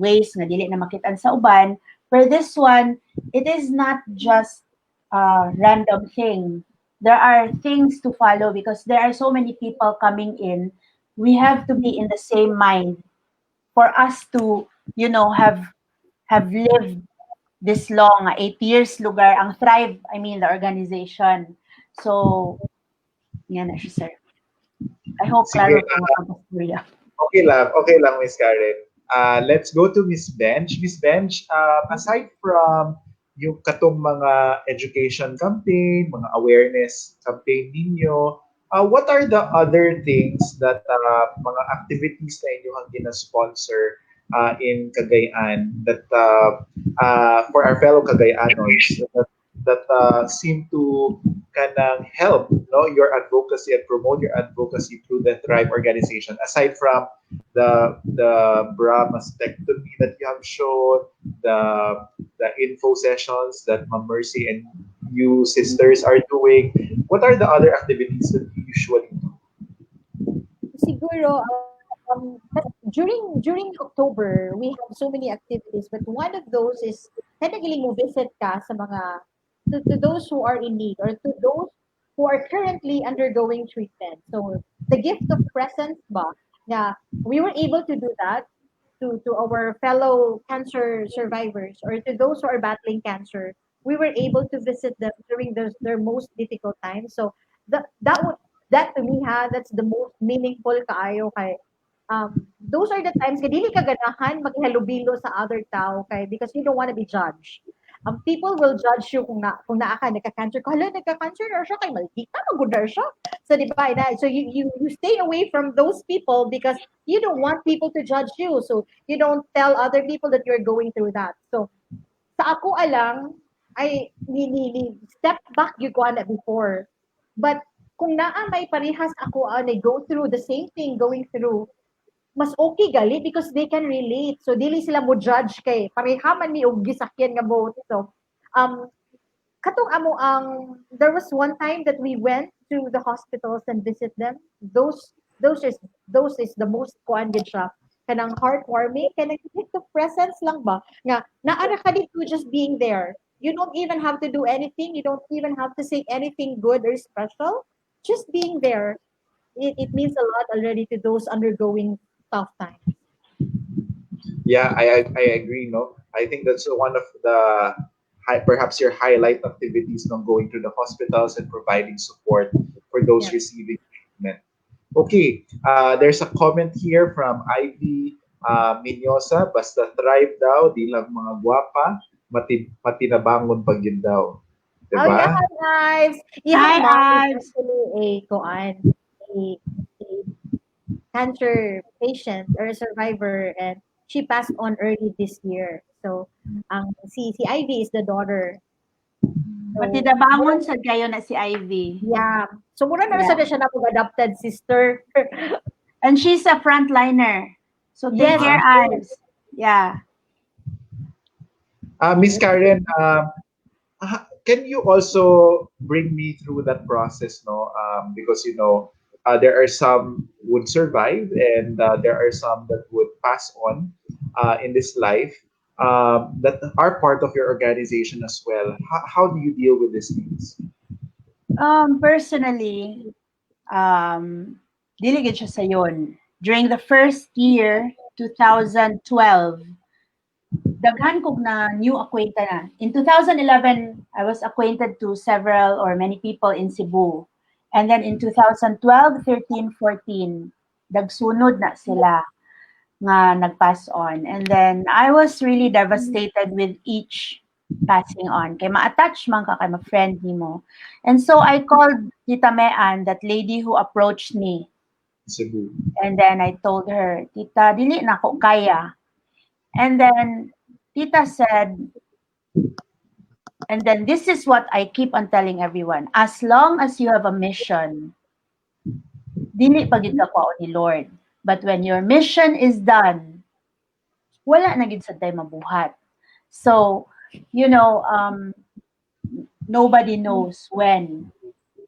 ways na dili na makitaan sa uban. For this one, it is not just a random thing. There are things to follow because there are so many people coming in. We have to be in the same mind for us to, have lived this long, 8 years lugar ang Thrive, I mean the organization. So, yan na siya, sir. I hope Sige, klaro ko ang pagpapastorya. okay lang, Miss Karen. Let's go to Miss Bench. Miss Bench, aside from yung katong mga education campaign, mga awareness campaign ninyo, what are the other things that mga activities na inyo ang gina-sponsor in Cagayan that for our fellow Cagayanos that seem to kanang help your advocacy and promote your advocacy through the Thrive organization, aside from the bra mastectomy that you have shown, the info sessions that Ma'am Mercy and you sisters are doing. What are the other activities that you usually do? Siguro, during October, we have so many activities, but one of those is technically mo visit ka sa mga to those who are in need, or to those who are currently undergoing treatment. So the gift of presence ba, yeah, we were able to do that to our fellow cancer survivors, or to those who are battling cancer. We were able to visit them during their most difficult times. So that to me, that's the most meaningful kaayo kay those are the times kay dili ka ganahan maghalubilo sa other tao kay, because you don't want to be judged. People will judge you kung naa ka nagka-cancer ka, hala nagka-cancer na siya kay maldita magudar siya. So di ba, so you stay away from those people because you don't want people to judge you. So you don't tell other people that you're going through that. So sa ako alang ay ni step back you ko na before. But kung naa may parehas ako na go through the same thing going through, mas okay gali because they can relate. So dili sila mo judge kay pareha man ni og gisakyan nga boat. So katong amo there was one time that we went to the hospitals and visit them. Those is the most kuan gid siya kanang heartwarming, kanang hit of presence lang ba nga naara ka dito just being there. You don't even have to do anything. You don't even have to say anything good or special. Just being there, it means a lot already to those undergoing tough times. Yeah, I agree. No, I think that's one of the perhaps your highlight activities on going to the hospitals and providing support for those Yeah. receiving treatment. Okay, there's a comment here from Ivy Minyosa. Basta thrive daw, di lang mga gwapa, matinabangon pag yun daw. Oh yeah, Diba? guys. Even Hi, mom is Abs. actually a cancer patient or a survivor, and she passed on early this year. So, si Ivy is the daughter. So, Matidabangon sa kayo na si Ivy. yeah. So, mura na Yeah. sa siya na adopted sister. And she's a frontliner. So take Yes. care, Abs. Yeah. Miss Karen, can you also bring me through that process, no? Because there are some would survive, and there are some that would pass on in this life that are part of your organization as well. How do you deal with these things? Personally, dili gid siya sayon. During the first year, 2012, daghan kog na new acquainted na. In 2011, I was acquainted to several or many people in Cebu. And then in 2012, 13, 14, dagsunod na sila nga nag-pass on. And then I was really devastated with each passing on. Kay ma-attach man ka kay ma-friend nimo. And so I called Tita Mean, that lady who approached me. Cebu. And then I told her, Tita, dili na ko kaya. And then Tita said, and then this is what I keep on telling everyone, as long as you have a mission, dili pagid ka kwao ni Lord. But when your mission is done, wala na gid sad tay mabuhat. So, you know, nobody knows when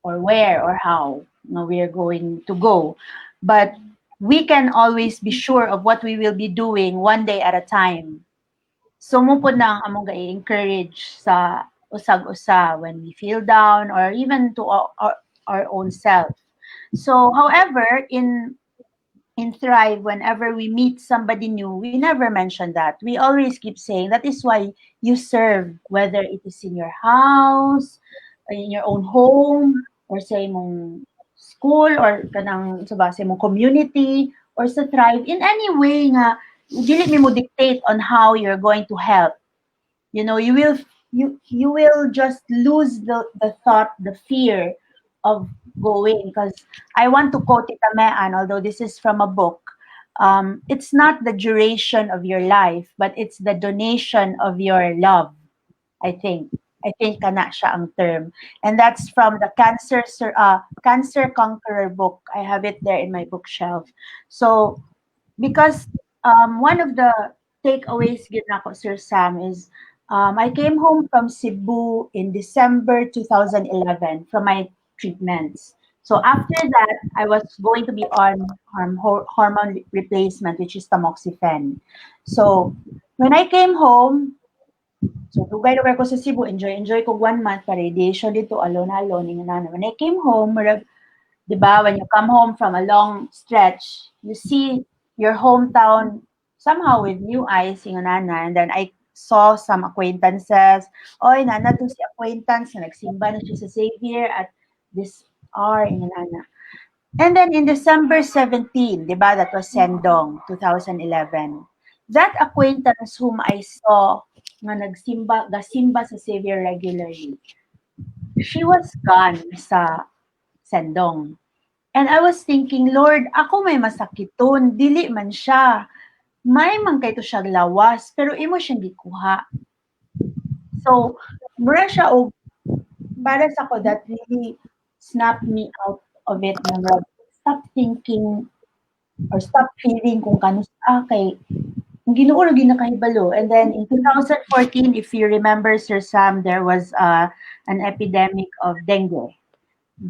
or where or how we are going to go. But we can always be sure of what we will be doing one day at a time. So mo po na ang among ga-encourage sa usag-usa when we feel down or even to our own self. So however, in Thrive, whenever we meet somebody new, we never mention that. We always keep saying that is why you serve, whether it is in your house, in your own home, or sa imong school, or kanang sa imong community, or sa Thrive, in any way nga, dili mi mo dictate on how you're going to help. You know, you will just lose the thought, the fear of going, because I want to quote Tita Mean, although this is from a book. It's not the duration of your life, but it's the donation of your love. I think. I think kana siya ang term. And that's from the Cancer Conqueror book. I have it there in my bookshelf. So because one of the takeaways gid nako, Sir Sam, is I came home from Cebu in December 2011 from my treatments. So after that, I was going to be on hormone replacement, which is tamoxifen. So when I came home, so dugay-dugay ko sa Cebu, enjoy ko 1 month pa radiation dito, alone-alone, ingana. When I came home, murag, di ba, when you come home from a long stretch, you see your hometown somehow with new eyes, ingana. And then I saw some acquaintances. Oy, nana to si acquaintance na nagsimba na siya sa Xavier at this hour, ingana. And then in December 17, di ba, that was Sendong, 2011. That acquaintance whom I saw nga gasimba sa Xavier regularly, she was gone sa Sendong. And I was thinking, Lord, ako may masakiton, dili man siya. May man kay to siya lawas, pero imo siyang gikuha. So, mura siya og para sa ko, that really snapped me out of it na stop thinking or stop feeling kung kanus kay ang Ginoo ra gyud nakahibalo. And then in 2014, if you remember, Sir Sam, there was an epidemic of dengue.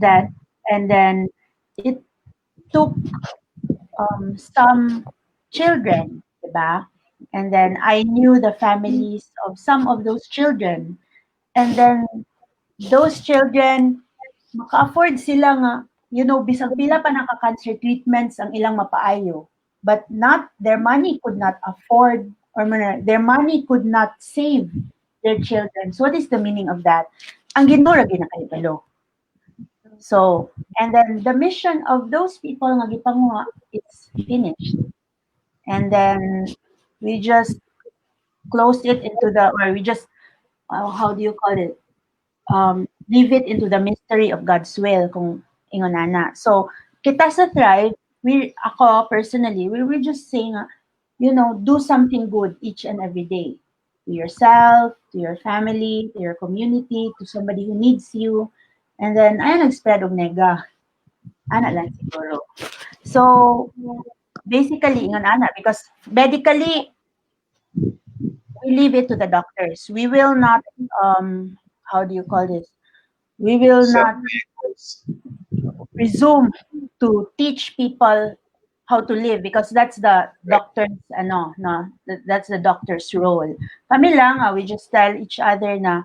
That and then it took some children, diba? And then I knew the families of some of those children. And then those children, maka-afford sila nga, you know, bisag pila pa naka-cancer treatments ang ilang mapaayo. But not, their money could not afford, or their money could not save their children. So what is the meaning of that? Ang Ginoo ra gyud nakahibalo. So, and then the mission of those people nga gipanguha, it's finished. And then we just closed it into the, or we just, how do you call it? Leave it into the mystery of God's will, kung ingon ana. So, kita sa Thrive, ako personally, we were just saying, you know, do something good each and every day. To yourself, to your family, to your community, to somebody who needs you. And then, ayan, nag-spread og nega. Ana lang siguro. So, basically, ingon ana, because medically, we leave it to the doctors. We will not, how do you call this? We will not presume to teach people how to live, because that's the doctor's that's the doctor's role. Kami lang, we just tell each other na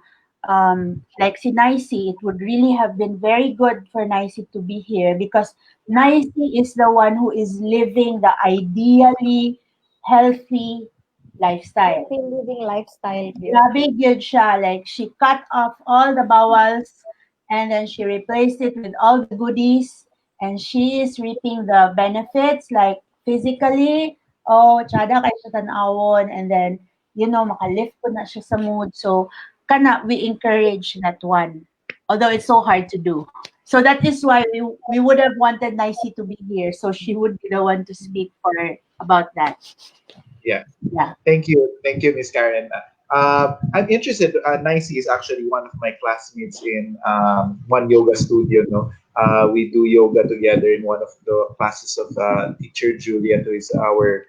like si Nicey, it would really have been very good for Nicey to be here, because Nicey is the one who is living the ideally healthy lifestyle. Healthy living lifestyle gyud. Grabe gyud siya. Like, she cut off all the bowels and then she replaced it with all the goodies. And she is reaping the benefits, like physically. Oh, tsada kay siya tanawon. And then, makalift ko na siya sa mood. So, we encourage that one. Although it's so hard to do. So that is why we would have wanted Nicey to be here. So she would be the one to speak for about that. Yeah. Yeah. Thank you, Miss Karen. I'm interested. Nicey is actually one of my classmates in one yoga studio. No, we do yoga together in one of the classes of teacher Juliet, who is our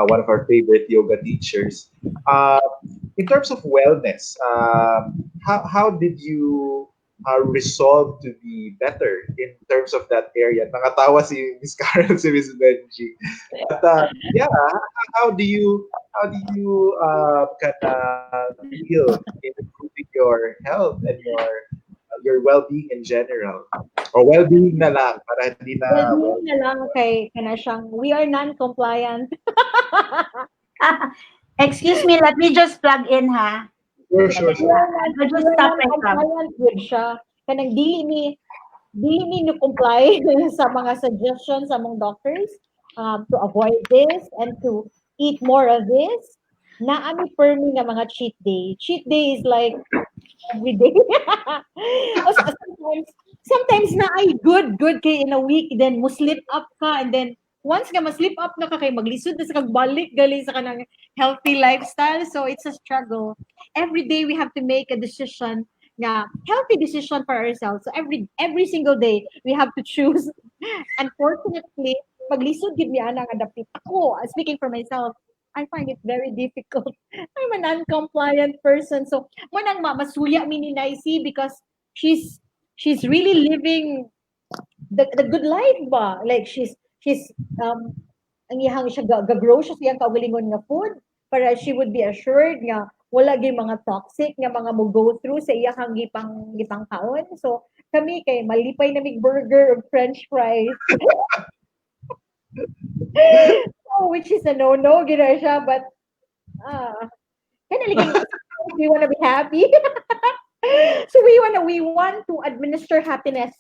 one of our favorite yoga teachers. Uh, in terms of wellness, how did you resolve to be better in terms of that area? Nakatawa si Miss Karen, si Miss Benji. But yeah, how do you kind of feel in improving your health and your well-being in general, or well-being na lang para hindi na Well-being well. na lang kay kana siyang we are non-compliant. Excuse me, let me just plug in, ha? Sure, Yeah, sure, We sure. are non I'll we just are stop right now. non-compliant gyud siya. Kanang dili mi no comply sa mga suggestions sa mong doctors to avoid this and to eat more of this. Naa mi permi nga mga cheat day. Cheat day is like every day. O sometimes na ay good kay in a week then mo slip up ka and then once nga ma-slip up na ka kay maglisod na sa kagbalik gali sa kanang healthy lifestyle. So it's a struggle. Every day we have to make a decision nga healthy decision for ourselves. So every single day we have to choose. Unfortunately, paglisod gid mi ana nga dapit ako. Speaking for myself, I find it very difficult. I'm an uncompliant person. So manang masuya mi ni Nicey because she's really living the good life ba? Like she's ang iyang siya ga-grow siya sa iyang kaugalingon nga food para she would be assured nga wala gyud mga toxic nga mga mo go through sa iyang gipang kaon. So kami kay malipay na mig burger or french fries. Oh, which is a no-no gina siya but kind of like we want to be happy. So we want to administer happiness.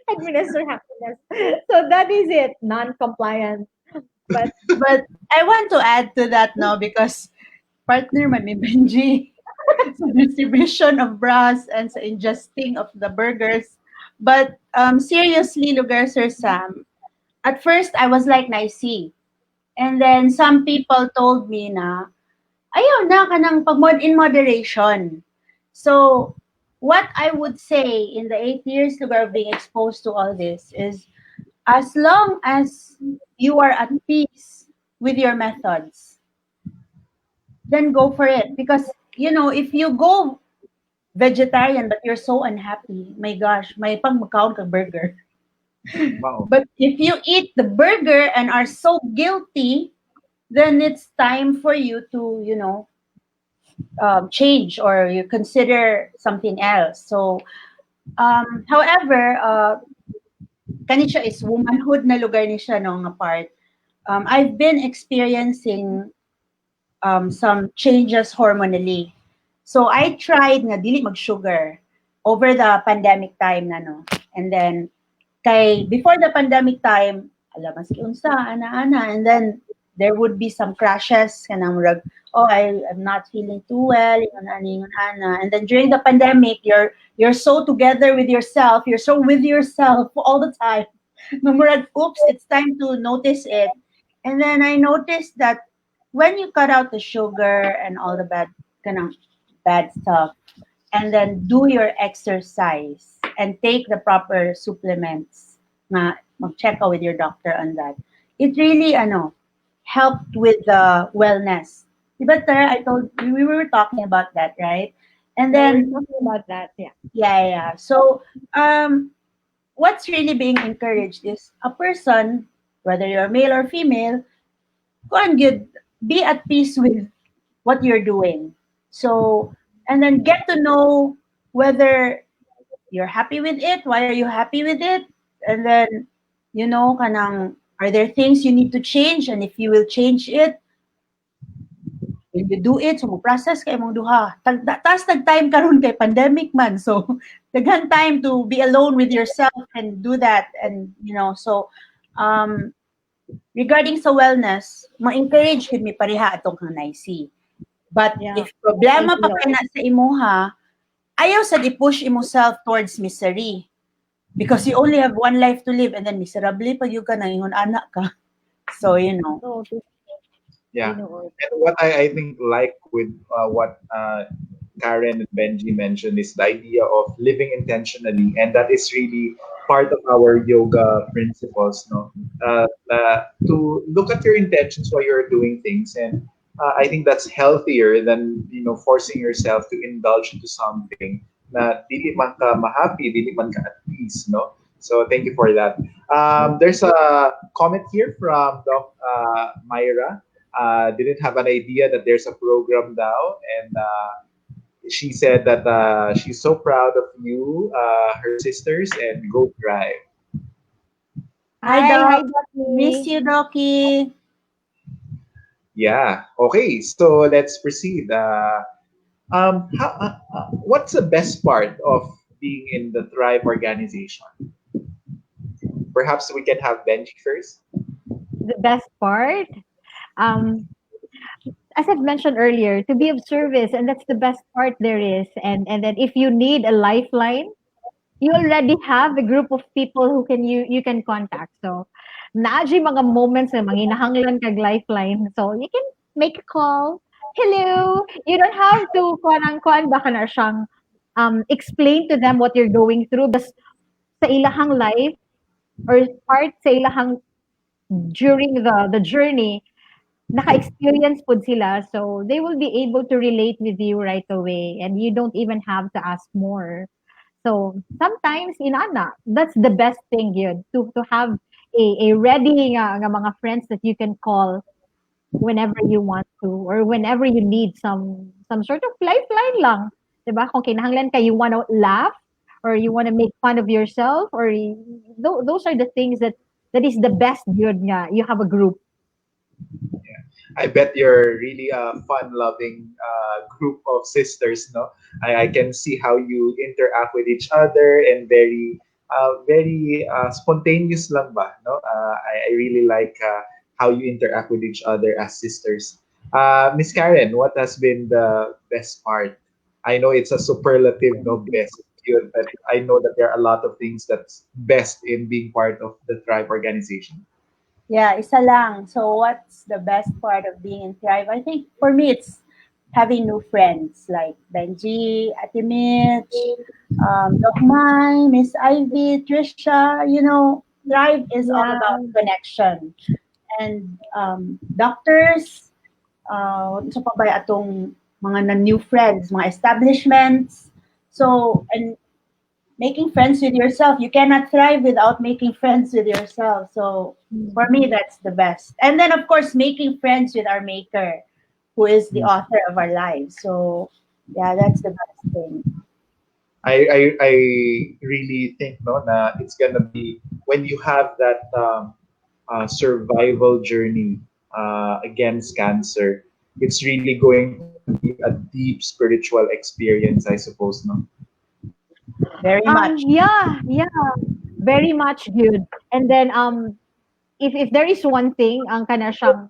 Administer happiness. So that is it. Non-compliant. But But I want to add to that now because partner man ni Benji sa distribution of bras and sa ingesting of the burgers. But seriously, Lugar Sir Sam, at first I was like Nicey. And then some people told me na, ayaw na ka ng in moderation. So, what I would say in the 8 years Lugar of being exposed to all this is, as long as you are at peace with your methods, then go for it. Because, if you go vegetarian but you're so unhappy, my gosh, may pang magkaon ka burger. Wow. But if you eat the burger and are so guilty, then it's time for you to, change or you consider something else. So, however, kani siya is womanhood na lugar ni siya no nga part. I've been experiencing some changes hormonally. So I tried nga dili mag-sugar over the pandemic time na no. And then before the pandemic time, alam maski unsa ana and then there would be some crashes kanang murag, oh, I'm not feeling too well ingon ana. And then during the pandemic, you're so together with yourself, you're so with yourself all the time. Murag, oops, it's time to notice it. And then I noticed that when you cut out the sugar and all the kanang bad stuff, and then do your exercise and take the proper supplements, mag-check out with your doctor on that. It really helped with the wellness. Diba, Tara, we were talking about that, right? And we're then talking about that. Yeah. yeah. So what's really being encouraged is a person, whether you're male or female, go and be at peace with what you're doing. So, and then get to know whether you're happy with it. Why are you happy with it? And then, kanang, are there things you need to change? And if you will change it, When you do it, so mo process kay mong duha. Taas nag-time karon kay pandemic man. So daghan time to be alone with yourself and do that. And so um regarding sa wellness, ma-encourage gid mi pareha atong hanay. But Yeah. if problema pa Ideal. kay na sa imuha, ayaw sad i-push imself towards misery. Because you only have one life to live and then miserably pag yung ka nangingon anak ka. So, So, to Yeah. know. And what I think like with what Karen and Benji mentioned is the idea of living intentionally, and that is really part of our yoga principles. No, to look at your intentions while you're doing things, and I think that's healthier than forcing yourself to indulge into something na dili man ka ma-happy, dili man ka at peace. No, so thank you for that. There's a comment here from Doc Myra. Didn't have an idea that there's a program now, and she said that she's so proud of you, her sisters, and go drive. Hi, Hi, Doc. Miss Docky. you, Doki. Yeah. Okay. So let's proceed. What's the best part of being in the Thrive organization? Perhaps we can have Benji first. The best part, um, as I've mentioned earlier, to be of service, and that's the best part there is. And then if you need a lifeline, you already have a group of people who can you can contact. So, naji mga moments na manginahanglan kag lifeline. So, you can make a call. Hello. You don't have to kuan baka na siyang explain to them what you're going through because sa ilahang life or part sa ilahang during the journey naka-experience po sila, so they will be able to relate with you right away and you don't even have to ask more. So sometimes inana, that's the best thing yun to have a ready nga mga friends that you can call whenever you want to or whenever you need some sort of lifeline lang. 'Di ba? Kung kinahanglan ka you want to laugh or you want to make fun of yourself or those are the things that is the best yun nga you have a group. I bet you're really a fun-loving group of sisters, no? I can see how you interact with each other and very spontaneous lang ba, no? I really like how you interact with each other as sisters. Miss Karen, what has been the best part? I know it's a superlative, no best, yun, but I know that there are a lot of things that's best in being part of the Thrive organization. Yeah, isa lang. So what's the best part of being in Thrive? I think for me, it's having new friends like Benji, Ate Mitch, Doc Mai, Miss Ivy, Trisha. Thrive is all about Yeah. connection. And doctors, sa pa ba atong mga new friends, mga establishments. So, and making friends with yourself. You cannot thrive without making friends with yourself. So for me, that's the best. And then, of course, making friends with our maker, who is the author of our lives. So yeah, that's the best thing. I really think no na it's gonna be when you have that survival journey against cancer. It's really going to be a deep spiritual experience, I suppose. No. Very much. Yeah, very much good. And then if there is one thing ang kana siyang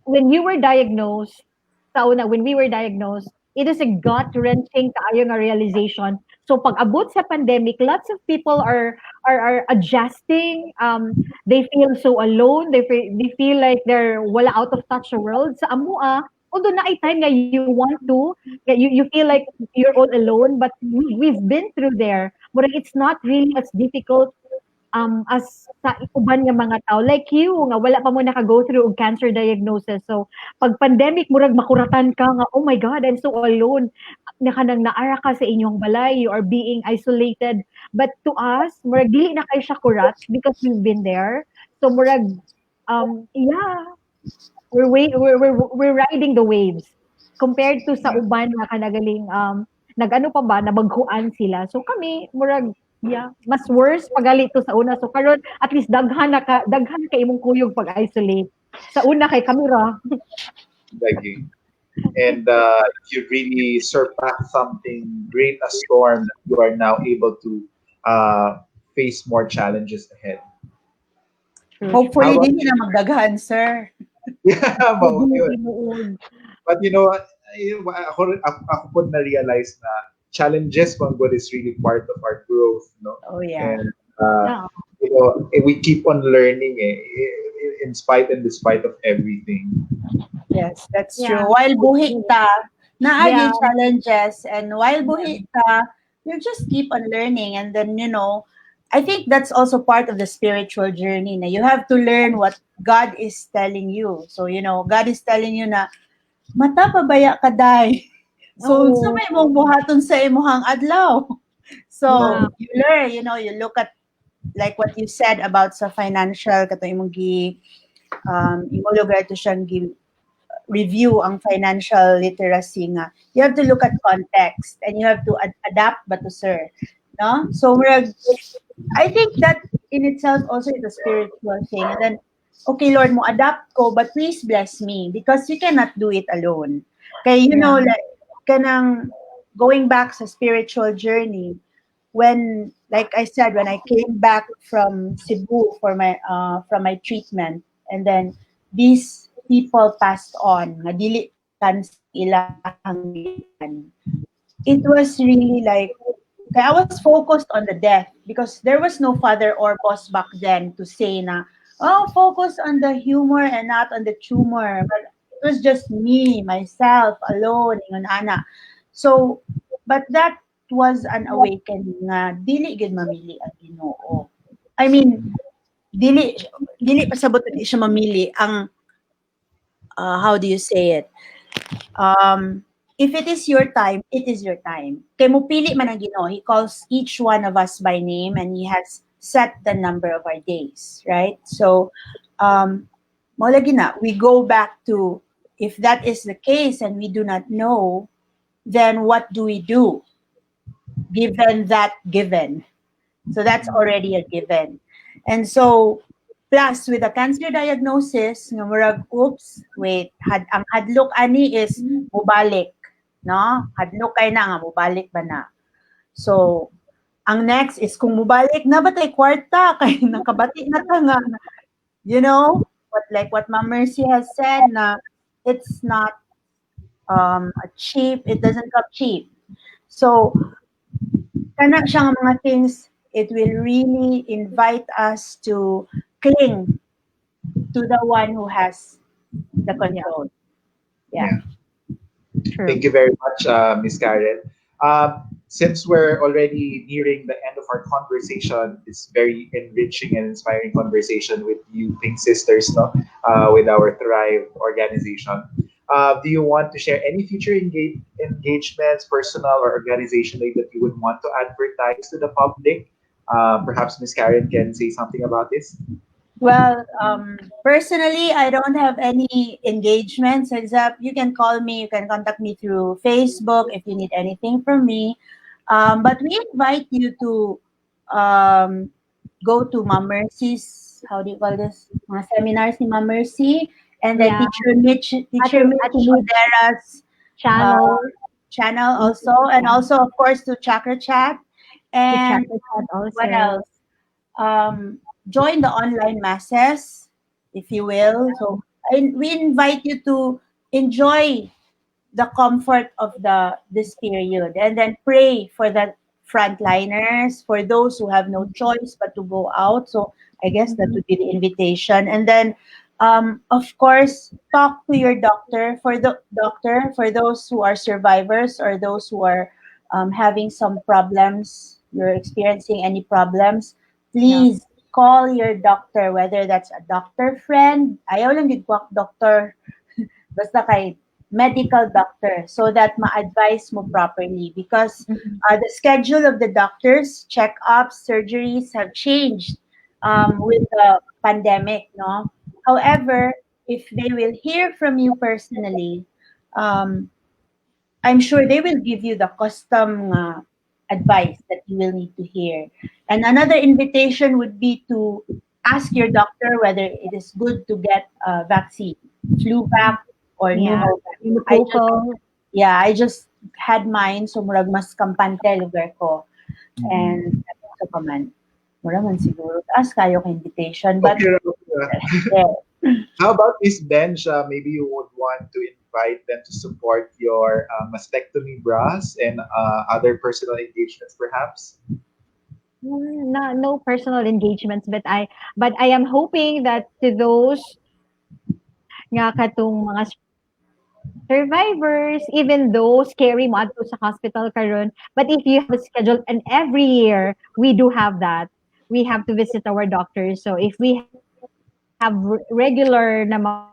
when you were diagnosed, sa una, when we were diagnosed, it is a gut-wrenching kaayo nga realization. So pag abot sa pandemic, lots of people are adjusting. They feel so alone. They feel like they're wala out of touch sa world. Sa amua, although na ay time nga you want to, you feel like you're all alone, but we've been through there. But it's not really as difficult as sa uban nga mga tao like you nga wala pa mo naka-go through og cancer diagnosis. So pag pandemic murag makuratan ka nga, oh my god, I'm so alone. Kanang naara ka sa inyong balay, you are being isolated. But to us murag dili na kay siya kurat because we've been there. So murag yeah, we're riding the waves compared to sa Yeah. uban nga kanagaling nagano pa ba nabaghuan sila. So kami murag yeah, mas worse pagali to sa una. So karon at least daghan ka imong kuyog pag isolate. Sa una kay kamera. Lagi. And you really surpass something great, a storm that you are now able to face more challenges ahead. True. How Hopefully, about din na magdaghan, sir. yeah, Hindi about na yun. tinuod. But ako po na-realize na challenges pang God is really part of our growth, no? Oh, yeah. And Yeah. we keep on learning in spite and despite of everything. Yes, that's Yeah. true. While buhi ta, Yeah. naaging challenges, and while buhi ta, you just keep on learning. And then, I think that's also part of the spiritual journey. Na you have to learn what God is telling you. So, God is telling you na, mata pabaya ka day. So, sa Oo. may mong buhaton sa imuhang adlaw. So, Yeah. you learn, you look at like what you said about sa financial, kato imong imong lugar to siyang review ang financial literacy nga. You have to look at context and you have to adapt ba to sir. No? So, I think that in itself also is a spiritual thing. And then, okay, Lord, mo adapt ko, but please bless me because you cannot do it alone. Kaya, Yeah. like, kanang going back sa spiritual journey, like I said, when I came back from Cebu for my from my treatment, and then these people passed on, nga dili cancel ilahang gikan. It was really like, kaya I was focused on the death because there was no father or boss back then to say na, oh, focus on the humor and not on the tumor. But it was just me, myself, alone, ingon ana. So, but that was an awakening nga dili gid mamili ang Ginoo. I mean, dili dili pasabot di siya mamili ang how do you say it? If it is your time, it is your time. Kay mo pili man ang Ginoo, He calls each one of us by name and He has set the number of our days, right? So, mo lagi na, we go back to, if that is the case and we do not know, then what do we do? Given that given. So that's already a given. And so, plus with a cancer diagnosis, nga murag, oops, wait, ang hadlok ani is mubalik, no? Hadlok kay na nga mubalik ba na. So, ang next is kung mubalik na ba tay kwarta kay nakabati na ta nga, what Ma'am Mercy has said na it's not cheap, it doesn't come cheap. So, kana siya nga mga things, it will really invite us to cling to the one who has the Yeah. control. Yeah. Yeah. True. Thank you very much, Miss Karen. Since we're already nearing the end of our conversation, this very enriching and inspiring conversation with you, Pink Sisters, no, with our Thrive organization. Do you want to share any future engagements, personal or organizational, that you would want to advertise to the public? Perhaps Miss Karen can say something about this. Well, personally, I don't have any engagements except you can call me, you can contact me through Facebook if you need anything from me. But we invite you to um, go to Mom Mercy's, how do you call this? Mga seminars ni Mom Mercy, and then Yeah. At Teacher your Mitch at your Modera's uh, channel, channel also, and also, of course, to Chakrachat. to And Chakrachat what also. else? Join the online masses, if you will. So we invite you to enjoy the comfort of this period and then pray for the frontliners, for those who have no choice but to go out. So I guess that would be the invitation. And then of course, talk to your doctor, for those who are survivors or those who are having some problems, you're experiencing any problems, Yeah. please call your doctor, whether that's a doctor friend, ayaw lang gid ko doctor, basta kay medical doctor, so that ma-advise mo properly because Mhm. the schedule of the doctors, checkups, surgeries have changed with the pandemic, no? However, if they will hear from you personally, um, I'm sure they will give you the custom advice that you will need to hear. And another invitation would be to ask your doctor whether it is good to get a vaccine, flu vac or Yeah. pneumo. I just, Pneumococcal. yeah, I just had mine, so murag mas kampante lugar ko. And so pa man, mura man siguro, taas kayo ka invitation, but Okay, Rafa. yeah. How about Miss Benj? Maybe you would want to invite them to support your mastectomy bras and other personal engagements, perhaps. No personal engagements, but I am hoping that to those nga katong mga survivors, even though scary mo adto sa hospital karon, but if you have a schedule, and every year we do have that, we have to visit our doctors. So if we have regular na mga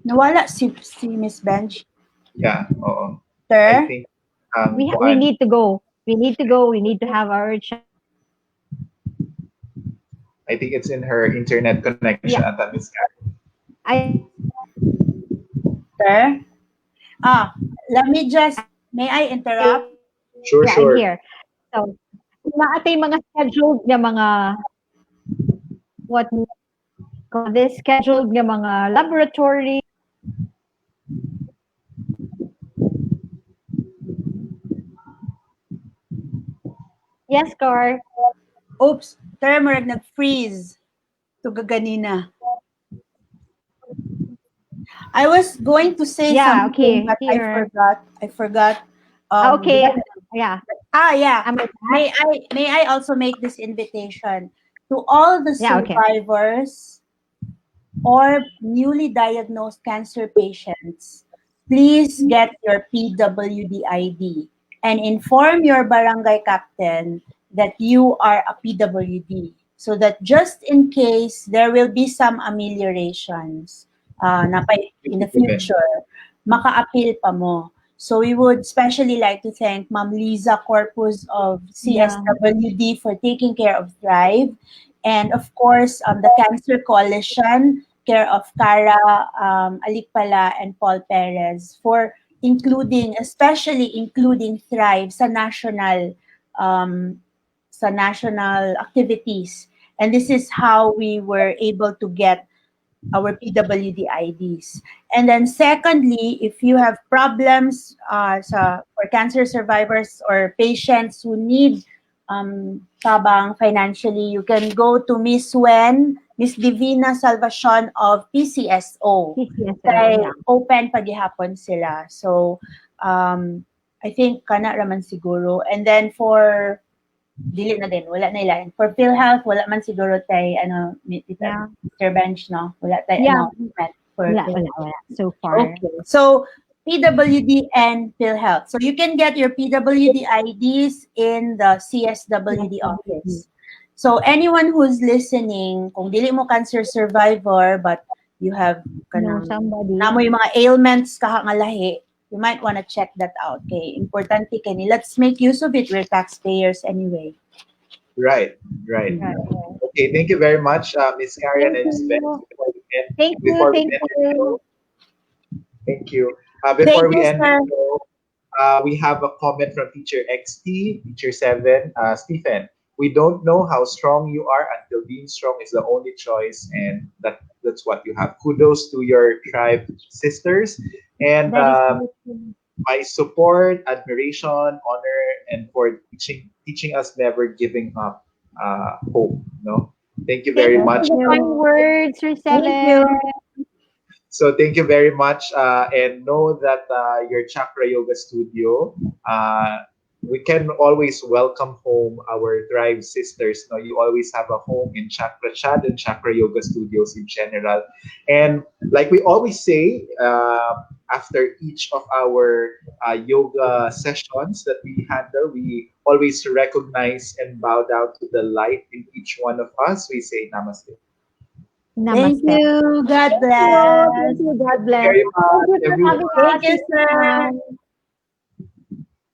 Nawala si Miss Bench. Yeah, oo. I Sir? think we kuan. need to go. We need to go. We need to have our I think it's in her internet connection yeah. at that Miss Karen. I Sir? Let me just, may I interrupt? Sure, yeah, I'm sure. here. So, naatay mga scheduled nga mga what we call this scheduled nga mga laboratory. Yes, Car. Oops, sir, murag nag-freeze. Tuga ganina. I was going to say Yeah, something, okay. but I Here. forgot. I forgot. Okay. Yeah. Yeah. Am I May I also make this invitation to all the Yeah, okay. survivors or newly diagnosed cancer patients? Please get your PWD ID and inform your barangay captain that you are a PWD, so that just in case there will be some ameliorations in the future, maka-appeal pa mo. So we would especially like to thank Ma'am Liza Corpus of Yeah. CSWD for taking care of Thrive, and of course the Cancer Coalition, care of Cara Alikpala and Paul Perez, for especially including Thrive um, sa national activities. And this is how we were able to get our PWD IDs. And then secondly, if you have problems for cancer survivors or patients who need tabang financially, you can go to Miss Divina Salvacion of PCSO. PCSO, Kay yeah. open paghihapon sila. So, I think kana raman siguro. And then for dili na din, wala na ilain. For PhilHealth, wala man siguro tay Yeah. Mr. Bench, no? Wala tay Yeah. announcement for Wala. So far. Okay. So, PWD and PhilHealth. So, you can get your PWD IDs in the CSWD office. So, anyone who's listening, kung dili mo cancer survivor, but you have Know somebody. namo yung mga ailments kaha nga lahi, you might want to check that out. Okay, importante kani. Let's make use of it. We're taxpayers anyway. Right, right. Right. Okay, thank you very much, Miss Karen Thank and Miss Ben. you. Before we end, Thank you. before we Thank end the you. show, thank you. Before Thank we you, end the sir. show, we have a comment from Teacher XT, Teacher 7, Stephen. We don't know how strong you are until being strong is the only choice, and that's what you have. Kudos to your tribe sisters, and That is my support, admiration, honor, and for teaching us never giving up hope. No, thank you thank very you Thank for much. the kind you. words, Sir Thank you. Seven. So thank you very much, and know that your Chakra Yoga Studio, we can always welcome home our Thrive sisters. No, you always have a home in Chakrachat and Chakra Yoga Studios in general. And like we always say, after each of our yoga sessions that we handle, we always recognize and bow down to the light in each one of us. We say Namaste. Thank Namaste. you. God Thank bless. you. God bless. Very Thank much, you for everyone. having Thank us. you, sir.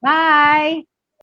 Bye.